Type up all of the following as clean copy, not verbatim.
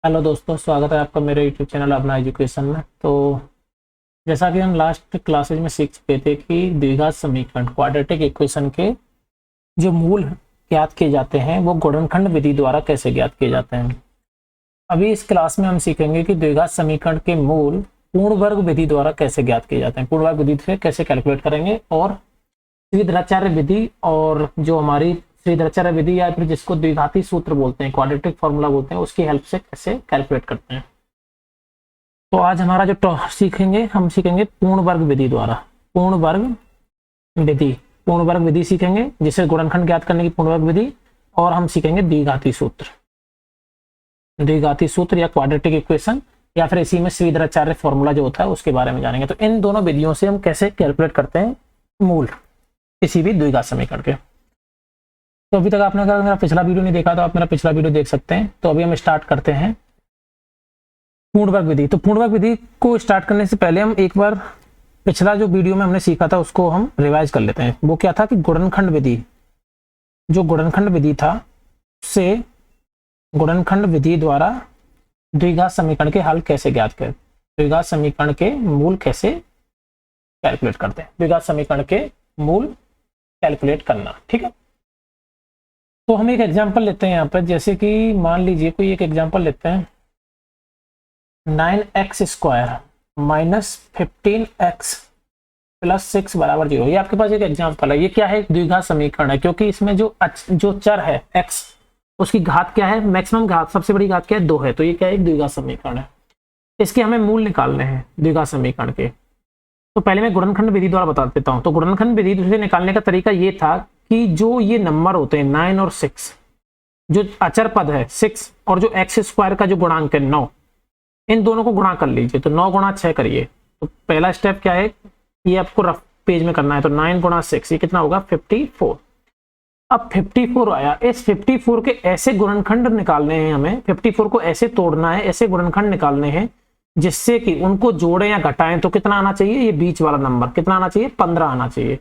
Hello दोस्तों, स्वागत है आपका मेरे यूट्यूब चैनल अपना एजुकेशन में। तो जैसा कि हम लास्ट क्लासेज में सीख चुके थे कि द्विघात समीकरण क्वाड्रेटिक इक्वेशन के जो मूल ज्ञात किए जाते हैं वो गुणनखंड विधि द्वारा कैसे ज्ञात किए जाते हैं। अभी इस क्लास में हम सीखेंगे कि द्विघात समीकरण के मूल पूर्ण वर्ग विधि द्वारा कैसे ज्ञात किए जाते हैं, पूर्ण वर्ग विधि से कैसे कैलकुलेट करेंगे, और श्रीधराचार्य विधि और जो हमारी श्रीधराचार्य विधि या फिर जिसको द्विघाती सूत्र बोलते हैं, क्वाड्रेटिक फॉर्मूला बोलते हैं, उसकी हेल्प से कैसे कैलकुलेट करते हैं। तो आज हमारा जो हम सीखेंगे पूर्ण वर्ग विधि द्वारा, पूर्ण वर्ग विधि, पूर्ण वर्ग विधि सीखेंगे जिससे गुणनखंड ज्ञात करने की पूर्ण वर्ग विधि, और हम सीखेंगे द्विघाती सूत्र, द्विघाती सूत्र या क्वाड्रेटिक इक्वेशन, या फिर इसी में श्रीधराचार्य फॉर्मूला जो होता है उसके बारे में जानेंगे। तो इन दोनों विधियों से हम कैसे कैलकुलेट करते हैं मूल किसी भी द्विघात समीकरण के। तो अभी तक आपने अगर मेरा पिछला वीडियो नहीं देखा तो आप मेरा पिछला वीडियो देख सकते हैं। तो अभी हम स्टार्ट करते हैं पूर्ण वर्ग विधि। तो पूर्ण वर्ग विधि को स्टार्ट करने से पहले हम एक बार पिछला जो वीडियो में हमने सीखा था उसको हम रिवाइज कर लेते हैं। वो क्या था कि गुणनखंड विधि, जो गुणनखंड विधि था उससे गुणनखंड विधि द्वारा द्विघात समीकरण के हल कैसे ज्ञात करें, द्विघात समीकरण के मूल कैसे कैलकुलेट करते हैं, द्विघात समीकरण के मूल कैलकुलेट करना। ठीक है, तो हम एक एग्जांपल लेते हैं यहाँ पर। जैसे कि मान लीजिए कोई एक एग्जांपल लेते हैं, 9x square minus 15x plus 6 बराबर 0। ये आपके पास एक एग्जांपल है। ये क्या है? द्विघात समीकरण है, क्योंकि इसमें जो चर है x, उसकी घात क्या है? मैक्सिमम घात, सबसे बड़ी घात क्या है? 2 है। तो ये क्या है? एक द्विघात समीकरण है। इसके हमें मूल निकालने हैं द्विघात समीकरण के। तो पहले मैं गुणनखंड विधि द्वारा बता देता हूँ। तो गुणनखंड विधि से निकालने का तरीका ये था कि जो ये नंबर होते हैं 9 और 6, जो अचर पद है 6 और जो एक्स स्क्वायर का जो गुणांक है 9, इन दोनों को गुणा कर लीजिए। तो 9 गुणा 6 करिए। तो पहला स्टेप क्या है, ये आपको रफ पेज में करना है। तो 9 गुणा 6 ये कितना होगा? 54। अब 54 आया। इस 54 के ऐसे गुणनखंड निकालने हैं हमें, 54 को ऐसे तोड़ना है, ऐसे गुणनखंड निकालने हैं जिससे कि उनको जोड़ें या घटाएं। तो कितना आना चाहिए? ये बीच वाला नंबर कितना आना चाहिए? 15 आना चाहिए।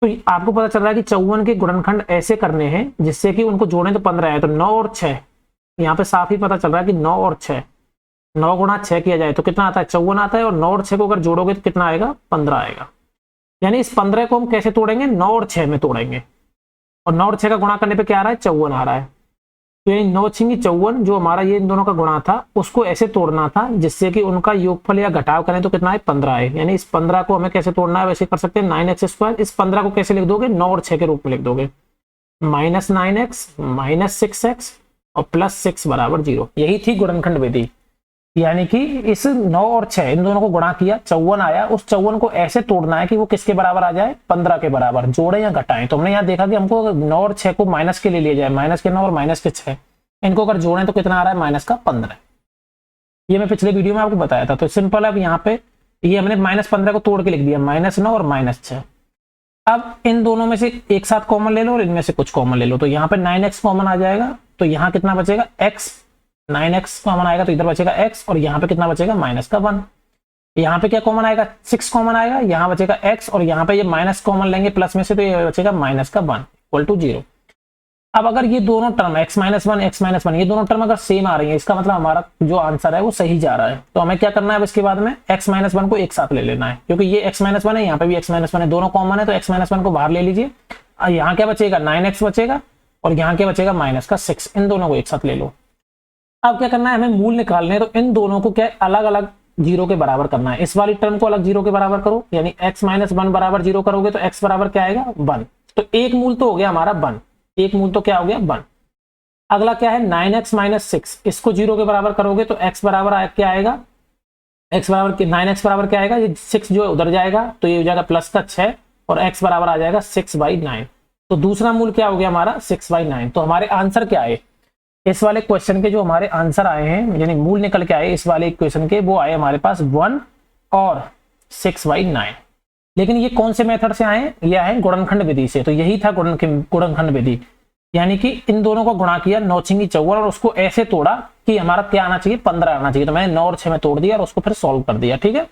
तो आपको पता चल रहा है कि 54 के गुणनखंड ऐसे करने हैं जिससे कि उनको जोड़ें तो 15 आए। तो 9 और 6, यहाँ पे साफ ही पता चल रहा है कि 9 और 6, 9 गुणा 6 किया जाए तो कितना आता है? 54 आता है। और 9 और 6 को अगर जोड़ोगे तो कितना आएगा? 15 आएगा। यानी इस 15 को हम कैसे तोड़ेंगे? 9 और 6 में तोड़ेंगे। और 9 और 6 का गुणा करने पे क्या आ रहा है? 54 आ रहा है। तो यानी 9 6 54, जो हमारा ये इन दोनों का गुणा था, उसको ऐसे तोड़ना था जिससे कि उनका योगफल या घटाव करें तो कितना है? 15 है। यानी इस 15 को हमें कैसे तोड़ना है? वैसे कर सकते हैं 9x स्क्वायर। इस 15 को कैसे लिख दोगे? 9 और 6 के रूप में लिख दोगे। माइनस 9x माइनस 6x और प्लस 6 बराबर 0। यही थी गुणनखंड विधि। यानी कि इस 9 और 6 इन दोनों को गुणा किया, 54 आया। उस 54 को ऐसे तोड़ना है कि वो किसके बराबर आ जाए? 15 के बराबर। जोड़े या घटाएं। तो हमने यहाँ देखा कि हमको 9 और 6 को माइनस के लिए लिया जाए, माइनस के 9 और माइनस के 6, इनको अगर जोड़ें तो कितना आ रहा है? माइनस का 15। ये मैं पिछले वीडियो में आपको बताया था। तो सिंपल है। अब यहाँ पे ये हमने माइनस 15 को तोड़ के लिख दिया, माइनस 9 और माइनस 6। अब इन दोनों में से एक साथ कॉमन ले लो और इनमें से कुछ कॉमन ले लो। तो यहाँ पे 9x कॉमन आ जाएगा। तो यहाँ कितना बचेगा? x। 9x कॉमन आएगा तो इधर बचेगा x, और यहाँ पे कितना बचेगा? माइनस का 1। यहाँ पे क्या कॉमन आएगा? 6 कॉमन आएगा, यहाँ बचेगा x, और यहाँ पे ये माइनस कॉमन लेंगे प्लस में से, तो ये बचेगा माइनस का 1 इक्वल टू 0। अब अगर ये दोनों टर्म x माइनस 1 ये दोनों टर्म अगर सेम आ रही है, इसका मतलब हमारा जो आंसर है वो सही जा रहा है। तो हमें क्या करना है? अब इसके बाद में x माइनस 1 को एक साथ ले लेना है, क्योंकि ये x माइनस 1 है, यहाँ पे भी x माइनस 1 है, दोनों कॉमन है। तो x माइनस 1 को बाहर ले लीजिए। यहाँ क्या बचेगा? 9x बचेगा, और यहाँ क्या बचेगा? माइनस का 6। इन दोनों को एक साथ ले लो। अब क्या करना है? हमें मूल निकालने हैं। तो इन दोनों को क्या अलग अलग 0 के बराबर करना है। इस वाली टर्म को अलग 0 के बराबर करो, यानी x माइनस 1 बराबर 0 करोगे तो x बराबर क्या आएगा? 1। तो एक मूल तो हो गया हमारा 1, एक मूल तो क्या हो गया? 1। अगला क्या है? 9x माइनस 6, इसको 0 के बराबर करोगे तो x बराबर क्या आएगा? x बराबर 9x बराबर क्या आएगा? ये 6 जो है उधर जाएगा, तो ये हो जाएगा प्लस का 6, और x बराबर आ जाएगा 6/9। तो दूसरा मूल क्या हो गया हमारा? 6/9। तो हमारे आंसर क्या आए इस वाले क्वेश्चन के? जो हमारे आंसर आए हैं, यानी मूल निकल के आए इस वाले इक्वेशन के, वो आए हमारे पास 1 और 6/9। लेकिन ये कौन से मेथड से आए? ये आए गुणनखंड विधि से। तो यही था गुणनखंड विधि, यानी कि इन दोनों को गुणा किया 9 6 54, और उसको ऐसे तोड़ा कि हमारा क्या आना चाहिए? 15 आना चाहिए। तो मैंने 9 और 6 में तोड़ दिया और उसको फिर सॉल्व कर दिया। ठीक है,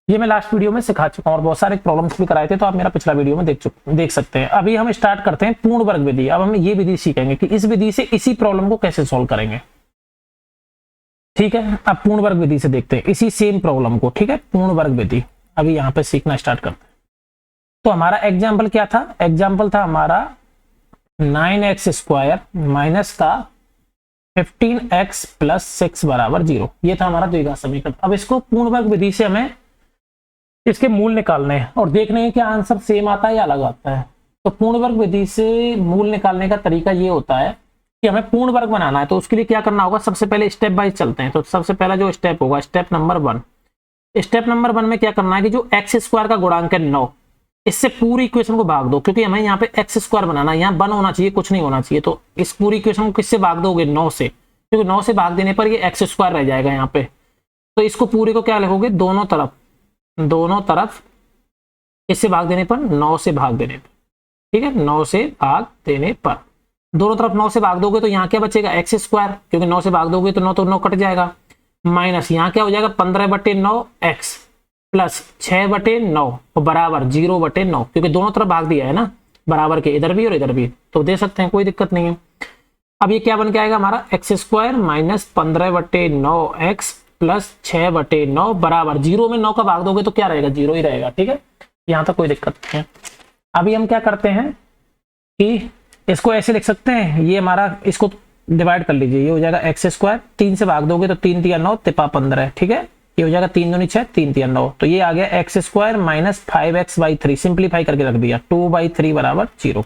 ये मैं लास्ट वीडियो में सिखा चुका हूं, और बहुत सारे प्रॉब्लम्स भी कराए थे, तो आप मेरा पिछला वीडियो में देख सकते हैं। अभी हम स्टार्ट करते हैं पूर्ण वर्ग विधि। अब हम ये विधि सीखेंगे कि इस विधि से इसी प्रॉब्लम को कैसे सॉल्व करेंगे। ठीक है, अब पूर्ण वर्ग विधि से देखते हैं इसी सेम प्रॉब्लम को। ठीक है, पूर्ण वर्ग विधि अभी यहाँ पे सीखना स्टार्ट करते हैं। तो हमारा एग्जाम्पल क्या था? एग्जाम्पल था हमारा 9x² माइनस का 15x प्लस 6 बराबर 0। ये था हमारा द्विघात समीकरण। अब इसको पूर्ण वर्ग विधि से हमें इसके मूल निकालने हैं और देखने हैं कि आंसर सेम आता है या अलग आता है। तो पूर्ण वर्ग विधि से मूल निकालने का तरीका ये होता है कि हमें पूर्ण वर्ग बनाना है। तो उसके लिए क्या करना होगा, सबसे पहले स्टेप बाय चलते हैं। तो सबसे पहला जो स्टेप होगा, स्टेप नंबर 1। स्टेप नंबर 1 में क्या करना है कि जो x² का गुणांक है 9, इससे पूरी इक्वेशन को भाग दो, क्योंकि हमें यहाँ पे x² बनाना है, यहाँ 1 होना चाहिए, कुछ नहीं होना चाहिए। तो इस पूरी इक्वेशन को किससे भाग दोगे? 9 से, क्योंकि 9 से भाग देने पर ये x² रह जाएगा यहाँ पे। तो इसको पूरे को क्या लिखोगे? दोनों तरफ इससे भाग देने पर, 9 से भाग देने पर। ठीक है, 9 से भाग देने पर दोनों तरफ 9 से भाग दोगे तो यहाँ क्या बचेगा? x², क्योंकि 9 से भाग दोगे तो 9 तो 9 कट जाएगा, माइनस यहाँ क्या हो जाएगा? 15/9x प्लस 6/9 और बराबर 0/9, क्योंकि दोनों तरफ भाग दिया है ना बराबर के, इधर भी और इधर भी, तो दे सकते हैं, कोई दिक्कत नहीं है। अब ये क्या बन के आएगा हमारा? x² माइनस 15/9x प्लस 6/9 बराबर 0 में 9 का भाग दोगे तो क्या रहेगा? 0 ही रहेगा। ठीक है, यहाँ तक कोई दिक्कत नहीं है। अभी हम क्या करते हैं कि इसको ऐसे लिख सकते हैं, ये हमारा, इसको डिवाइड कर लीजिए, ये हो जाएगा x², 3 से भाग दोगे तो 3 तिया 9, तिपा 15। ठीक है, ये हो जाएगा 3 दूनी 6, 3 तिया 9। तो ये आ गया x² माइनस 5x/3, सिंप्लीफाई करके रख दिया, 2/3 बराबर 0।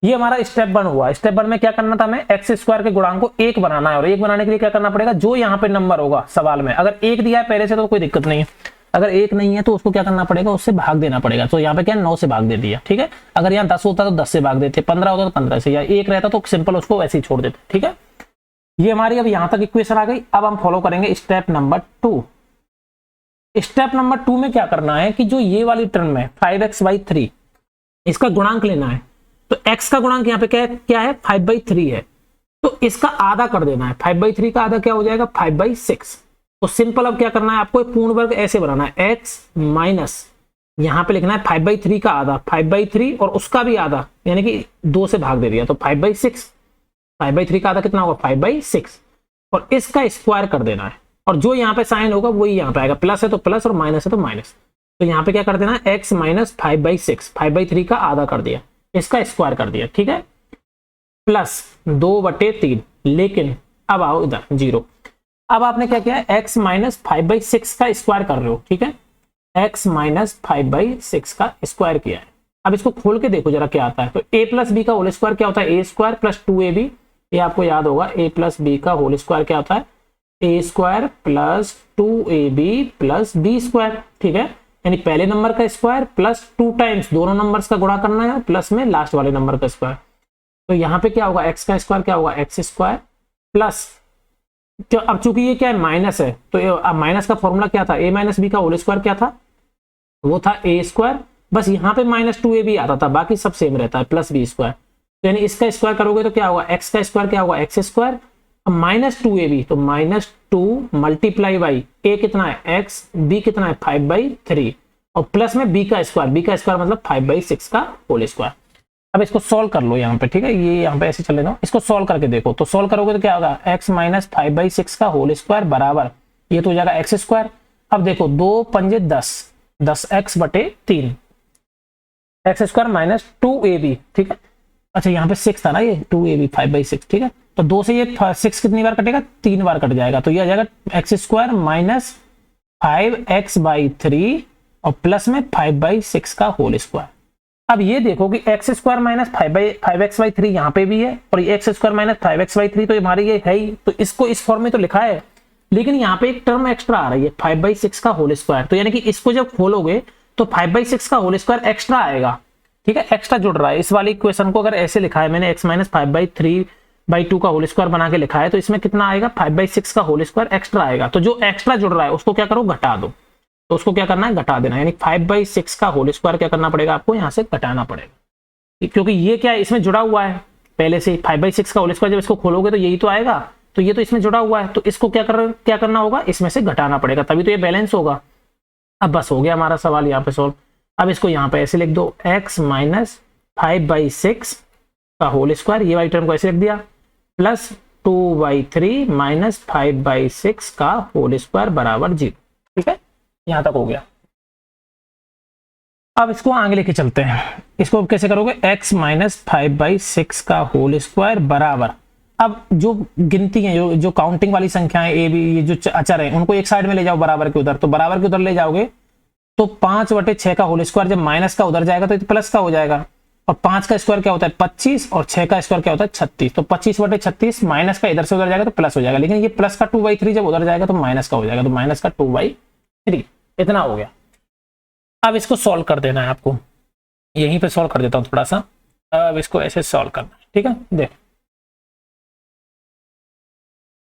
ये हमारा स्टेप 1 हुआ। स्टेप 1 में क्या करना था? हमें x² के गुणांक को 1 बनाना है, और 1 बनाने के लिए क्या करना पड़ेगा? जो यहाँ पे नंबर होगा सवाल में, अगर 1 दिया है पहले से तो कोई दिक्कत नहीं है, अगर 1 नहीं है तो उसको क्या करना पड़ेगा? उससे भाग देना पड़ेगा। तो यहाँ पे क्या 9 से भाग दे दिया। ठीक है, अगर यहाँ 10 होता तो 10 से भाग देते, 15 होता तो 15 से, या 1 रहता तो सिंपल उसको वैसे ही छोड़ देते। ठीक है, ये हमारी अब यहाँ तक इक्वेशन आ गई। अब हम फॉलो करेंगे स्टेप नंबर 2। स्टेप नंबर 2 में क्या करना है कि जो ये वाली टर्म है 5x/3, इसका गुणांक लेना है। तो x का गुणांक यहाँ पे क्या है? 5/3 है, तो इसका आधा कर देना है। 5/3 का आधा क्या हो जाएगा? 5/6। तो सिंपल अब क्या करना है आपको? पूर्ण वर्ग ऐसे बनाना है, x माइनस यहाँ पे लिखना है 5/3 का आधा, 5/3 और उसका भी आधा, यानी कि 2 से भाग दे दिया तो 5/6। 5/3 का आधा कितना होगा? 5/6, और इसका स्क्वायर कर देना है, और जो यहाँ पे साइन होगा वही यहाँ पे आएगा, प्लस है तो प्लस और माइनस है तो माइनस। तो यहाँ पे क्या कर देना है? x माइनस 5/6, 5/3 का आधा कर दिया, इसका स्क्वायर कर दिया। ठीक है, प्लस 2/3, लेकिन अब आओ इधर 0। अब आपने क्या किया? x माइनस 5/6 का स्क्वायर कर रहे हो। ठीक है, x माइनस 5/6 का स्क्वायर किया है। अब इसको खोल के देखो जरा क्या आता है। तो a प्लस बी का होल स्क्वायर क्या होता है? a² plus 2ab। ये आपको याद होगा, a प्लस बी का होल स्क्वायर क्या होता है? a² plus 2ab plus b²। ठीक है, यानी पहले नंबर का स्क्वायर प्लस 2 टाइम्स दोनों नंबर्स का गुणा करना है, प्लस में लास्ट वाले नंबर का स्क्वायर। तो यहाँ पे क्या होगा? x का स्क्वायर क्या होगा? x² प्लस, तो अब चूंकि ये क्या है? माइनस है, तो अब माइनस का फॉर्मूला क्या था? a माइनस बी का होल स्क्वायर क्या था? वो था a², बस यहाँ पे माइनस 2ab आता था, बाकी सब सेम रहता है, प्लस b²। तो यानी इसका स्क्वायर करोगे तो क्या होगा? x का स्क्वायर क्या होगा? x², माइनस 2ab, तो माइनस 2 मल्टीप्लाई बाई a कितना है? x, b कितना है? 5/3, और प्लस में b का स्क्वायर, b का स्क्वायर मतलब 5/6 का होल स्क्वायर। अब इसको सॉल्व कर लो यहाँ पे। ठीक है, ये यहाँ पे ऐसे चले जाओ, इसको सॉल्व करके देखो। तो सॉल्व करोगे तो क्या होगा? x माइनस 5/6 का होल स्क्वायर बराबर, ये तो हो जाएगा x²। अब देखो 2 पंजे 10, 10x/3, x² माइनस 2ab। ठीक है, अच्छा यहाँ पे 6 था ना, ये 2ab 5/6। ठीक है, तो 2 से ये 6 कितनी बार कटेगा? 3 बार कट जाएगा, तो ये आ जाएगा x² माइनस 5x/3 और प्लस में 5/6 का होल स्क्वायर। अब ये देखो कि x² माइनस 5x/3 यहाँ पे भी है, और ये x² माइनस 5x/3 तो हमारी ये है ही, तो इसको इस फॉर्म में तो लिखा है, लेकिन यहाँ पे एक टर्म एक्स्ट्रा आ रही है 5/6 का होल स्क्वायर। तो यानी कि इसको जब खोलोगे तो 5/6 का होल स्क्वायर एक्स्ट्रा आएगा। ठीक है, एक्स्ट्रा जुड़ रहा है। इस वाली इक्वेशन को अगर ऐसे लिखा है मैंने, x माइनस 5/3/2 का होल स्क्वायर बना के लिखा है, तो इसमें कितना आएगा? 5/6 का होल स्क्वायर एक्स्ट्रा आएगा। तो जो एक्स्ट्रा जुड़ रहा है उसको क्या करो? घटा दो। तो उसको क्या करना है? घटा देना, यानी 5/6 का होल स्क्वायर क्या करना पड़ेगा आपको? यहाँ से घटाना पड़ेगा, क्योंकि ये क्या है? इसमें जुड़ा हुआ है पहले से। 5/6 का होल स्क्वायर जब इसको खोलोगे तो यही तो आएगा, तो ये तो इसमें जुड़ा हुआ है, तो इसको क्या करना होगा? इसमें से घटाना पड़ेगा, तभी तो ये बैलेंस होगा। अब बस हो गया हमारा सवाल यहाँ पे सॉल्व। अब इसको यहाँ पे ऐसे लिख दो, x माइनस 5/6 का होल स्क्वायर, ये वाली टर्म को ऐसे लिख दिया, प्लस 2/3 माइनस 5/6 का होल स्क्वायर बराबर 0। ठीक है, यहां तक हो गया। अब इसको आगे लेके चलते हैं। इसको कैसे करोगे, x माइनस 5/6 का होल स्क्वायर बराबर, अब जो गिनती है, जो काउंटिंग वाली संख्याएं ए बी, ये जो अचर है, उनको एक साइड में ले जाओ बराबर के उधर, तो बराबर के उधर ले जाओगे तो 5/6 का होल स्क्वायर जब माइनस का उधर जाएगा तो प्लस का हो जाएगा। और 5 का स्क्वायर क्या होता है 25, और 6 का स्क्वायर क्या होता है 36। तो 25/36 माइनस का इधर से उधर जाएगा तो प्लस हो जाएगा, लेकिन ये प्लस का 2/3 जब उधर जाएगा तो माइनस का हो जाएगा, तो माइनस का 2/3। इतना हो गया। अब इसको सॉल्व कर देना है आपको, यहीं पे सॉल्व कर देता हूं थोड़ा सा। अब इसको ऐसे सॉल्व करना है, ठीक है। देख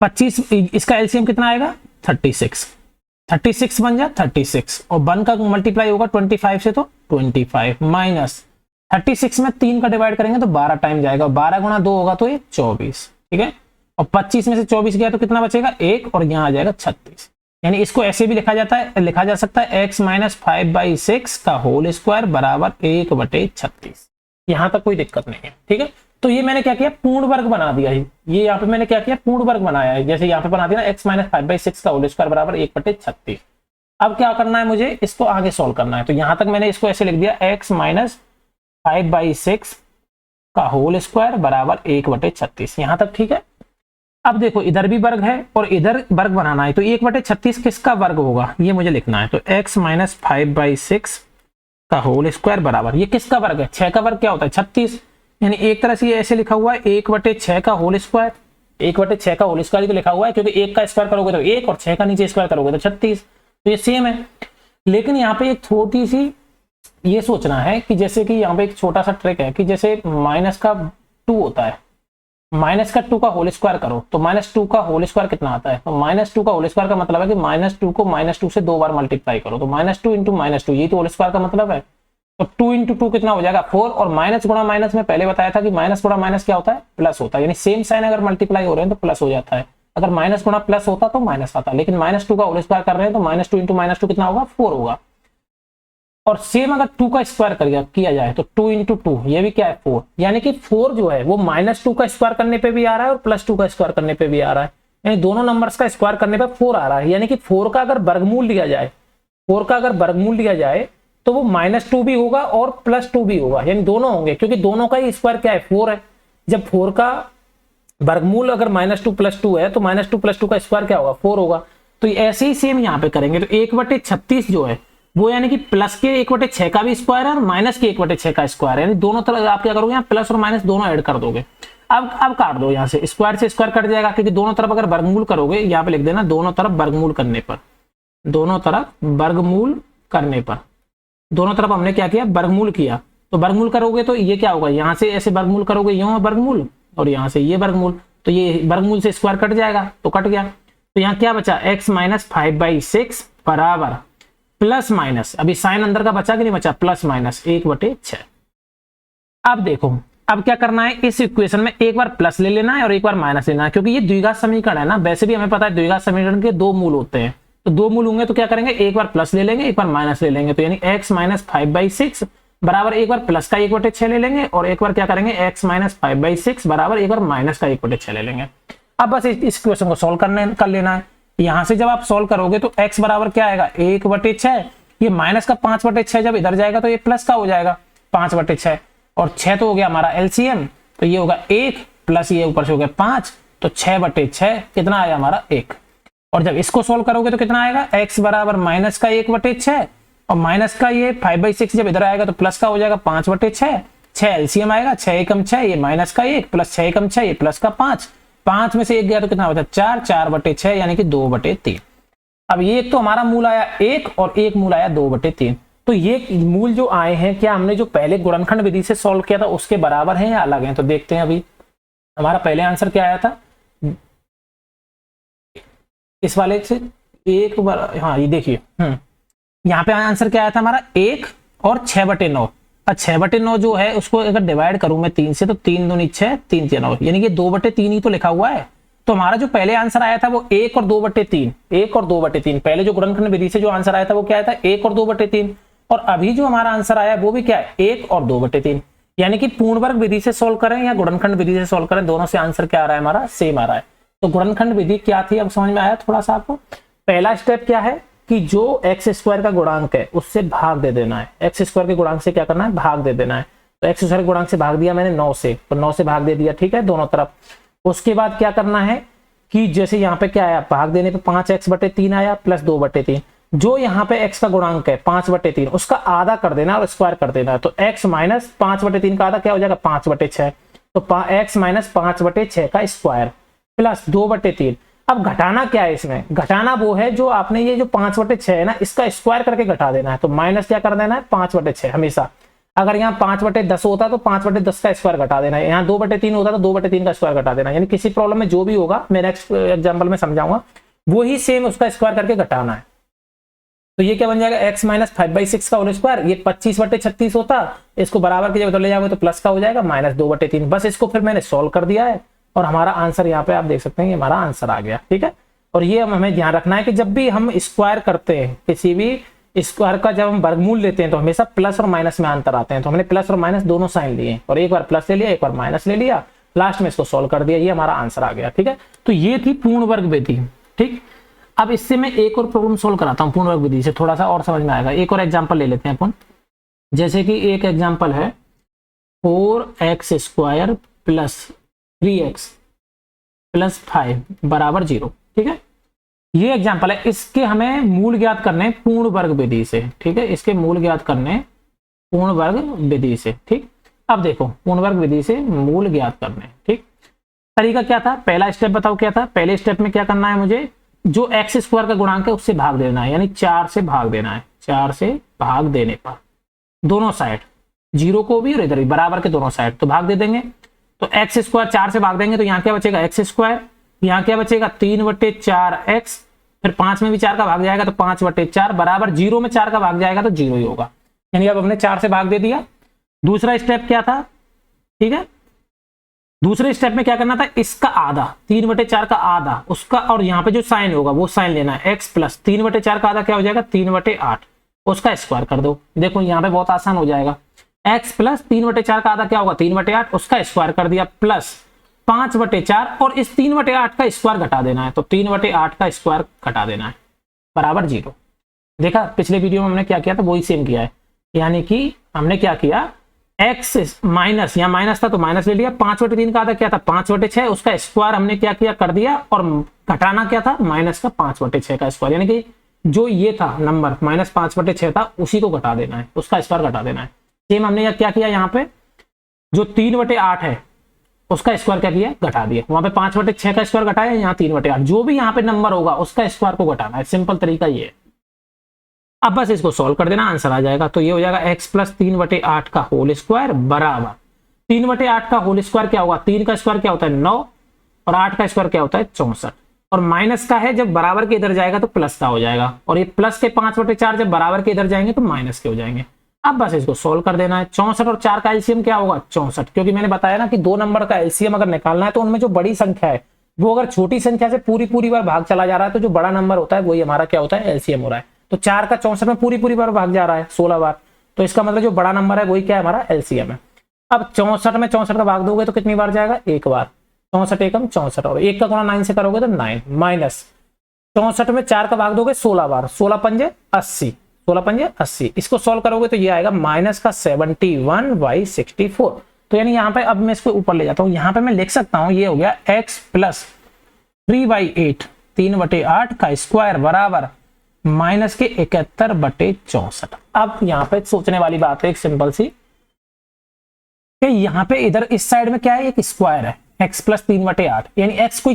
25, इसका एलसीएम कितना आएगा 36 बन जा 36, और 1 का मल्टीप्लाई होगा 25 से, तो 25 माइनस 36 में 3 का डिवाइड करेंगे तो 12 टाइम जाएगा, 12 गुणा 2 होगा तो ये 24। ठीक है, और 25 में से 24 गया तो कितना बचेगा 1, और यहाँ आ जाएगा 36। यानी इसको ऐसे भी लिखा जा सकता है x माइनस 5/6 का होल स्क्वायर बराबर 1/36। यहां तक कोई दिक्कत नहीं है। ठीक है, तो ये मैंने क्या किया, पूर्ण वर्ग बना दिया है। ये यहाँ पे मैंने क्या किया, पूर्ण वर्ग बनाया है। जैसे यहाँ पे बना दिया ना x माइनस 5/6 का होल स्क्वायर बराबर 1/36। अब क्या करना है मुझे, इसको आगे सोल्व करना है। तो यहां तक मैंने इसको ऐसे लिख दिया x माइनस 5/6 का होल स्क्वायर बराबर 1/36। यहां तक ठीक है। अब देखो इधर भी वर्ग है और इधर वर्ग बनाना है, तो 1/36 किसका वर्ग होगा ये मुझे लिखना है। तो x माइनस 5/6 का होल स्क्वायर बराबर, ये किसका वर्ग है 6 का वर्ग क्या होता है 36। यानी एक तरह से ये ऐसे लिखा हुआ है 1/6 का होल स्क्वायर, 1/6 का होल स्क्वायर तो लिखा हुआ है, क्योंकि 1 का स्क्वायर करोगे तो 1 और 6 का नीचे स्क्वायर करोगे तो 36, तो ये सेम है। लेकिन यहाँ पे एक छोटी सी ये सोचना है कि जैसे कि यहाँ पे एक छोटा सा ट्रिक है कि जैसे माइनस का 2 होता है, माइनस का 2 का होल स्क्वायर करो तो -2 का होल स्क्वायर कितना आता है, तो -2 का होल स्क्वायर का मतलब है कि -2 को -2 से 2 बार मल्टीप्लाई करो, तो -2 इंटू -2 ये तो होल स्क्वायर का मतलब है। तो 2 इंटू 2 कितना हो जाएगा 4, और माइनस गुणा माइनस में पहले बताया था कि माइनस गुणा माइनस क्या होता है प्लस होता है, यानी सेम साइन अगर मल्टीप्लाई हो रहे हैं तो प्लस हो जाता है, अगर माइनस गुणा प्लस होता तो माइनस आता, लेकिन -2 का होल स्क्वायर कर रहे हैं तो -2 इंटू -2 कितना होगा 4 होगा। और सेम अगर 2 का स्क्वायर किया जाए तो 2 इंटू 2 ये भी क्या है 4, यानी कि 4 जो है वो -2 का स्क्वायर करने पे भी आ रहा है और +2 का स्क्वायर करने पे भी आ रहा है, यानी दोनों नंबर्स का स्क्वायर करने पे 4 आ रहा है। यानी कि 4 का अगर वर्गमूल लिया जाए, 4 का अगर वर्गमूल लिया जाए तो वो -2 भी होगा और +2 भी होगा, यानी दोनों होंगे, क्योंकि दोनों का ही स्क्वायर क्या है 4 है। जब 4 का वर्गमूल अगर -2 +2 है तो -2 +2 का स्क्वायर क्या होगा 4 होगा। तो ऐसे ही सेम यहाँ पे करेंगे, तो 1/36 जो है वो यानी कि प्लस के 1/6 का भी स्क्वायर है और माइनस के 1/6 का स्क्वायर है, यानी दोनों तरफ आप क्या करोगे यहाँ प्लस और माइनस दोनों ऐड कर दोगे। अब काट दो, यहाँ से स्क्वायर कट जाएगा, क्योंकि दोनों तरफ अगर वर्गमूल करोगे, यहाँ पे लिख देना दोनों तरफ वर्गमूल करने पर, दोनों तरफ वर्गमूल करने पर, दोनों तरफ हमने क्या किया वर्गमूल किया, तो वर्गमूल करोगे तो ये क्या होगा, यहाँ से ऐसे वर्गमूल करोगे यहाँ वर्गमूल, और यहाँ से ये वर्गमूल, तो ये वर्गमूल से स्क्वायर कट जाएगा तो कट गया। तो यहाँ क्या बचा x माइनस 5/6 बराबर प्लस माइनस, अभी साइन अंदर का बचा कि नहीं बचा, प्लस माइनस 1/6। अब देखो अब क्या करना है, इस इक्वेशन में एक बार प्लस ले लेना है और एक बार माइनस लेना है, क्योंकि ये द्विघात समीकरण है ना, वैसे भी हमें पता है द्विघात समीकरण के 2 मूल होते हैं, तो 2 मूल होंगे तो क्या करेंगे एक बार प्लस ले लेंगे एक बार माइनस ले लेंगे, तो यानी x माइनस 5/6 बराबर एक बार प्लस का 1/6 ले लेंगे और एक बार क्या करेंगे x माइनस 5/6 बराबर एक बार माइनस का 1/6 ले लेंगे। अब बस इस इक्वेशन को सोल्व कर लेना है। यहां से जब आप सोल्व करोगे तो x बराबर क्या आएगा 1/6, ये माइनस का 5/6 जब इधर जाएगा तो ये प्लस का हो जाएगा 5/6, और 6 तो हो गया हमारा एलसीएम, तो ये होगा 1 प्लस ये ऊपर से हो गया 5, तो 6/6 कितना आया हमारा 1। और जब इसको सोल्व करोगे तो कितना आएगा x बराबर माइनस का 1/6 और माइनस का ये 5/6 जब इधर आएगा तो प्लस का हो जाएगा 5/6, 6 एलसीएम आएगा 6 एकम 6, ये माइनस का 1 प्लस 6 एकम 6 ये प्लस का 5, 5 में से 1 गया तो कितना बचा 4, 4/6 यानी कि 2/3। अब ये एक तो हमारा मूल आया 1 और एक मूल आया 2/3, तो ये मूल जो आए हैं क्या हमने जो पहले गुणनखंड विधि से सॉल्व किया था उसके बराबर हैं या अलग हैं, तो देखते हैं। अभी हमारा पहले आंसर क्या आया था इस वाले से एक बार, हाँ ये देखिए यहाँ पे आंसर क्या आया था हमारा 1 और 6/9, और 6/9 जो है उसको अगर डिवाइड करूं मैं 3 से तो 3 दूनी 6 3 3 9, यानी कि 2/3 ही तो लिखा हुआ है। तो हमारा जो पहले आंसर आया था वो 1 और 2/3, 1 और 2/3, पहले जो गुणनखंड विधि से जो आंसर आया था वो क्या आया था 1 और 2/3, और अभी जो हमारा आंसर आया वो भी क्या है 1 और 2/3। यानी कि पूर्ण वर्ग विधि से सोल्व करें या गुणनखंड विधि से सोल्व करें, दोनों से आंसर क्या आ रहा है हमारा, सेम आ रहा है। तो गुणनखंड विधि क्या थी अब समझ में आया थोड़ा सा आपको। पहला स्टेप क्या है कि जो एक्स स्क्वायर का गुणांक है उससे भाग दे देना है, एक्स स्क्वायर के गुणांक से क्या करना है, भाग दे देना है। तो एक्स स्क्वायर के गुणांक से भाग दिया मैंने 9 से, तो 9 से भाग दे दिया, ठीक है, दोनों तरफ। उसके बाद क्या करना है कि जैसे यहाँ पे क्या आया, भाग देने पे 5x/3 आया प्लस 2/3। जो यहाँ पे x का गुणांक है 5/3, उसका आधा कर देना और स्क्वायर कर देना है। तो x माइनस 5/3 का आधा क्या हो जाएगा, 5/6। तो x माइनस 5/6 का स्क्वायर प्लस 2/3। अब घटाना क्या है इसमें, घटाना वो है जो आपने ये जो 5/6 है ना, इसका स्क्वायर करके घटा देना है। तो माइनस क्या कर देना है, 5/6 हमेशा। अगर यहाँ 5/10 होता तो 5/10 का स्क्वायर घटा देना है, यहाँ 2/3 होता तो 2/3 का स्क्वायर घटा देना है। यानी किसी प्रॉब्लम में जो भी होगा मैं नेक्स्ट एग्जाम्पल में समझाऊंगा, वही सेम उसका स्क्वायर करके घटाना है। तो ये क्या बन जाएगा, x माइनस 5/6 का होल स्क्वायर, ये 25/36 होता, इसको बराबर की जगह ले जाओगे तो प्लस का हो जाएगा माइनस 2/3। बस इसको फिर मैंने सोल्व कर दिया है और हमारा आंसर यहाँ पे आप देख सकते हैं, ये हमारा आंसर आ गया, ठीक है। और ये हमें ध्यान रखना है कि जब भी हम स्क्वायर करते हैं किसी भी स्क्वायर का, जब हम वर्गमूल लेते हैं तो हमेशा प्लस और माइनस में अंतर आते हैं। तो हमने प्लस और माइनस दोनों साइन लिए और एक बार प्लस ले लिया, एक बार माइनस ले लिया, लास्ट में इसको सोल्व कर दिया, ये हमारा आंसर आ गया, ठीक है। तो ये थी पूर्ण वर्ग विधि, ठीक। अब इससे मैं एक और प्रॉब्लम सोल्व कराता हूँ पूर्ण वर्ग विधि से, थोड़ा सा और समझ में आएगा। एक और एग्जांपल ले लेते हैं अपन, जैसे कि एक एग्जांपल है 4x² प्लस 3x प्लस 5 बराबर 0, ठीक है। ये एग्जांपल है, इसके हमें मूल ज्ञात करने पूर्ण वर्ग विधि से, ठीक है। इसके मूल ज्ञात करने पूर्ण वर्ग विधि से, ठीक। अब देखो पूर्ण वर्ग विधि से मूल ज्ञात करने, ठीक। तरीका क्या था, पहला स्टेप बताओ क्या था। पहले स्टेप में क्या करना है, मुझे जो एक्स स्क्वायर का गुणांक है उससे भाग देना है, यानी 4 से भाग देना है। 4 से भाग देने पर दोनों साइड, 0 को भी और इधर भी, बराबर के दोनों साइड, तो भाग दे देंगे। तो x² 4 से भाग देंगे तो यहाँ क्या बचेगा, x², यहाँ क्या बचेगा 3/4x, फिर 5 में भी 4 का भाग जाएगा तो 5/4 बराबर 0 में 4 का भाग जाएगा तो 0 ही होगा। यानी अब हमने 4 से भाग दे दिया। दूसरा स्टेप क्या था, ठीक है, दूसरे स्टेप में क्या करना था, इसका आधा, 3/4 का आधा उसका, और यहाँ पे जो साइन होगा वो साइन लेना है, x प्लस 3/4 का आधा क्या हो जाएगा 3/8, उसका स्क्वायर कर दो। देखो यहाँ पे बहुत आसान हो जाएगा, x प्लस 3/4 का आधा क्या होगा 3/8, उसका स्क्वायर कर दिया, प्लस 5/4 और इस 3/8 का स्क्वायर घटा देना है। तो 3/8 का स्क्वायर घटा देना है बराबर 0। देखा पिछले वीडियो में हमने क्या किया था, वही सेम किया है। यानी कि हमने क्या किया, x माइनस, यहाँ माइनस था तो माइनस ले लिया, 5/3 का आधा क्या था 5/6, उसका स्क्वायर हमने क्या किया कर दिया, और घटाना क्या था माइनस का 5/6 का स्क्वायर, यानी कि जो ये था नंबर माइनस 5/6 था उसी को घटा देना है, उसका स्क्वायर घटा देना है। सेम हमने क्या किया, यहाँ पे जो 3/8 है उसका स्क्वायर क्या किया, घटा दिया। वहां पे 5/6 का स्क्वायर घटाया, यहाँ 3/8, जो भी यहाँ पे नंबर होगा उसका स्क्वायर को घटाना है। सिंपल तरीका ये है। अब बस इसको सॉल्व कर देना, आंसर आ जाएगा। तो ये हो जाएगा x प्लस 3/8 का होल स्क्वायर बराबर 3/8 का होल स्क्वायर क्या होगा, 3 का स्क्वायर क्या होता है 9, और 8 का स्क्वायर क्या होता है 64, और माइनस का है जब बराबर के इधर जाएगा तो प्लस का हो जाएगा, और ये प्लस के 5/4 जब बराबर के इधर जाएंगे तो माइनस के हो जाएंगे। अब बस इसको सोल्व कर देना है। 64 और 4 का एलसीएम क्या होगा 64, क्योंकि मैंने बताया ना कि दो नंबर का एलसीएम अगर निकालना है तो उनमें जो बड़ी संख्या है वो अगर छोटी संख्या से पूरी बार भाग चला जा रहा है तो जो बड़ा नंबर होता है वही हमारा क्या होता है एलसीएम हो रहा है। तो 4 का 64 में पूरी बार भाग जा रहा है 16 बार, तो इसका मतलब जो बड़ा नंबर है वही क्या है हमारा एलसीएम है। अब 64 में 64 का भाग दोगे तो कितनी बार जाएगा, एक बार, 64 एकम 64, और 1 का गुणा 9 से करोगे तो 9, माइनस 64 में 4 का भाग दोगे 16 बार, 16 पंजे 80, 16 पंजे 80, इसको सॉल्व करोगे तो ये आएगा माइनस का 71/64। तो यानी यहाँ पे अब मैं इसको ऊपर ले जाता हूँ, यहाँ पे मैं लिख सकता हूँ ये हो गया x प्लस 3/8 3/8 का स्क्वायर बराबर माइनस के 71/64। अब यहाँ पे सोचने वाली बात है एक सिंपल सी, कि यहाँ पे इधर इस साइड में क्या है, एक स्क्वायर है x प्लस 3/8, यानी x कोई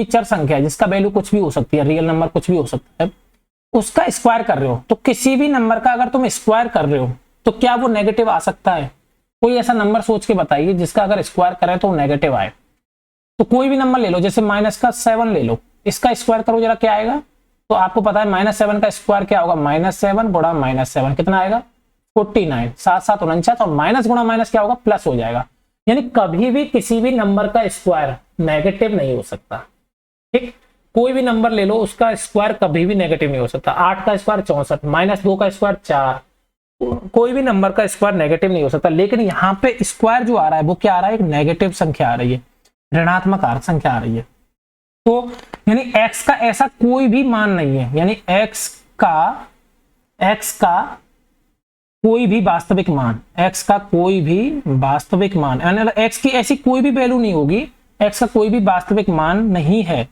चर संख्या है जिसका वैल्यू कुछ भी हो सकती है, रियल नंबर कुछ भी हो सकता है, उसका स्क्वायर कर रहे हो। तो किसी भी नंबर का अगर तुम स्क्वायर कर रहे हो तो क्या वो नेगेटिव आ सकता है? कोई ऐसा नंबर सोच के बताइए जिसका अगर स्क्वायर करें तो नेगेटिव आए। तो कोई भी नंबर ले लो, जैसे माइनस का 7 ले लो, इसका स्क्वायर करो जरा क्या आएगा। तो आपको पता है -7 का स्क्वायर क्या होगा, -7 गुणा -7 कितना आएगा 49, 7 7 49, और माइनस गुणा माइनस क्या होगा प्लस हो जाएगा। यानी कभी भी किसी भी नंबर का स्क्वायर नेगेटिव नहीं हो सकता। ठीक, कोई भी नंबर ले लो उसका स्क्वायर कभी भी नेगेटिव नहीं हो सकता। 8 का स्क्वायर 64, -2 का स्क्वायर 4, कोई भी नंबर का स्क्वायर नेगेटिव नहीं हो सकता, लेकिन यहाँ पे स्क्वायर जो आ रहा है वो क्या आ रहा है, एक नेगेटिव संख्या आ रही है, ऋणात्मक संख्या आ रही है। तो यानी x का ऐसा कोई भी मान नहीं है, यानी x का कोई भी वास्तविक मान, x का कोई भी वास्तविक मान, x की ऐसी कोई भी वैल्यू नहीं होगी, x का कोई भी वास्तविक मान नहीं है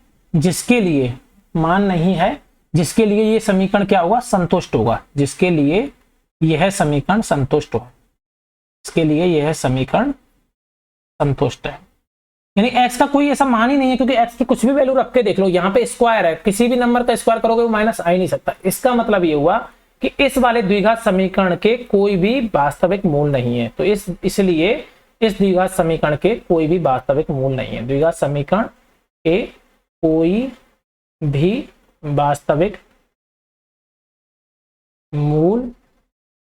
जिसके लिए ये समीकरण क्या होगा, संतुष्ट होगा, जिसके लिए यह समीकरण संतुष्ट हो, इसके लिए यह समीकरण संतुष्ट है। यानी x का कोई ऐसा मान ही नहीं है, क्योंकि x की कुछ भी वैल्यू रख के देख लो, यहाँ पे स्क्वायर है, किसी भी नंबर का स्क्वायर करोगे वो माइनस आ ही नहीं सकता। इसका मतलब ये हुआ कि इस वाले द्विघात समीकरण के कोई भी वास्तविक मूल नहीं है। तो इसलिए इस द्विघात समीकरण के कोई भी वास्तविक मूल नहीं है, द्विघात समीकरण के कोई भी वास्तविक मूल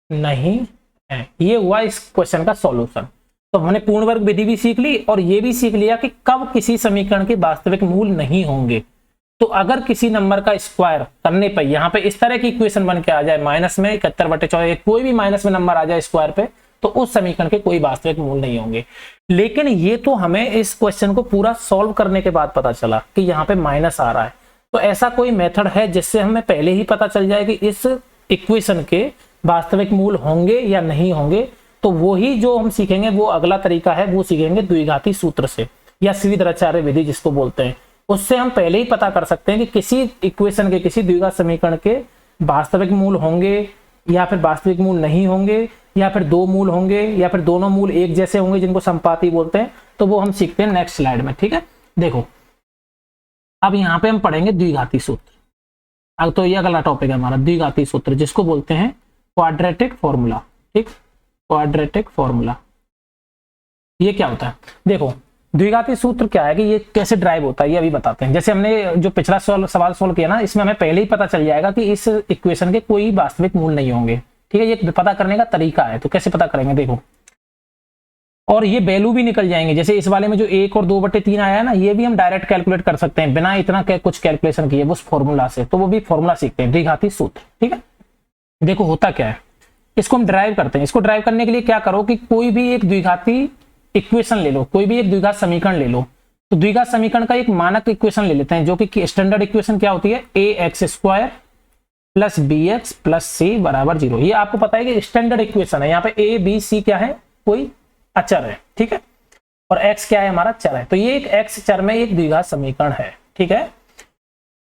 नहीं है। ये हुआ इस क्वेश्चन का सॉल्यूशन। तो हमने पूर्ण वर्ग विधि भी सीख ली और ये भी सीख लिया कि कब किसी समीकरण के वास्तविक मूल नहीं होंगे। तो अगर किसी नंबर का स्क्वायर करने पर यहाँ पे इस तरह की इक्वेशन बन के आ जाए, माइनस में 71/14, कोई भी माइनस में नंबर आ जाए स्क्वायर पे, तो उस समीकरण के कोई वास्तविक मूल नहीं होंगे। लेकिन ये तो हमें इस क्वेश्चन को पूरा सॉल्व करने के बाद पता चला कि यहाँ पे माइनस आ रहा है। तो ऐसा कोई मेथड है जिससे हमें पहले ही पता चल जाए कि इस इक्वेशन के वास्तविक मूल होंगे या नहीं होंगे? तो वो ही जो हम सीखेंगे, वो अगला तरीका है, वो सीखेंगे द्विघाती सूत्र से या श्रीधराचार्य विधि जिसको बोलते हैं। उससे हम पहले ही पता कर सकते हैं कि किसी इक्वेशन के, किसी द्विघात समीकरण के वास्तविक मूल होंगे या फिर वास्तविक मूल नहीं होंगे, या फिर दो मूल होंगे, या फिर दोनों मूल एक जैसे होंगे जिनको संपाती बोलते हैं। तो वो हम सीखते हैं नेक्स्ट स्लाइड में, ठीक है। देखो अब यहाँ पे हम पढ़ेंगे द्विघाती सूत्र। अब तो ये अगला टॉपिक है हमारा, द्विघाती सूत्र, जिसको बोलते हैं क्वाड्रेटिक फॉर्मूला। ठीक, क्वाड्रेटिक फॉर्मूला ये क्या होता है? देखो द्विघाती सूत्र क्या है कि ये कैसे ड्राइव होता है ये अभी बताते हैं। जैसे हमने जो पिछला सवाल सोल्व किया ना, इसमें हमें पहले ही पता चल जाएगा कि इस इक्वेशन के कोई वास्तविक मूल नहीं होंगे। ठीक है, ये पता करने का तरीका है। तो कैसे पता करेंगे, देखो, और ये वैल्यू भी निकल जाएंगे। जैसे इस वाले में जो 1 और 2/3 आया है ना, ये भी हम डायरेक्ट कैलकुलेट कर सकते हैं बिना इतना कुछ कैलकुलेशन किए, उस फॉर्मूला से। तो वो भी फॉर्मूला सीखते हैं, द्विघाती सूत्र। ठीक है, देखो होता क्या है, इसको हम ड्राइव करते हैं। इसको ड्राइव करने के लिए क्या करो कि कोई भी एक द्विघाती इक्वेशन ले लो, कोई भी एक द्विघात समीकरण ले लो। तो द्विघात समीकरण का एक मानक इक्वेशन ले लेते हैं, जो कि स्टैंडर्ड इक्वेशन क्या होती है, ax² + bx + c = 0। ये आपको पता है कि स्टैंडर्ड इक्वेशन है। यहाँ पे a b c क्या है, कोई अचर है। ठीक है, और x क्या है, हमारा चर है। तो ये एक x चर में एक द्विघात समीकरण है। ठीक है,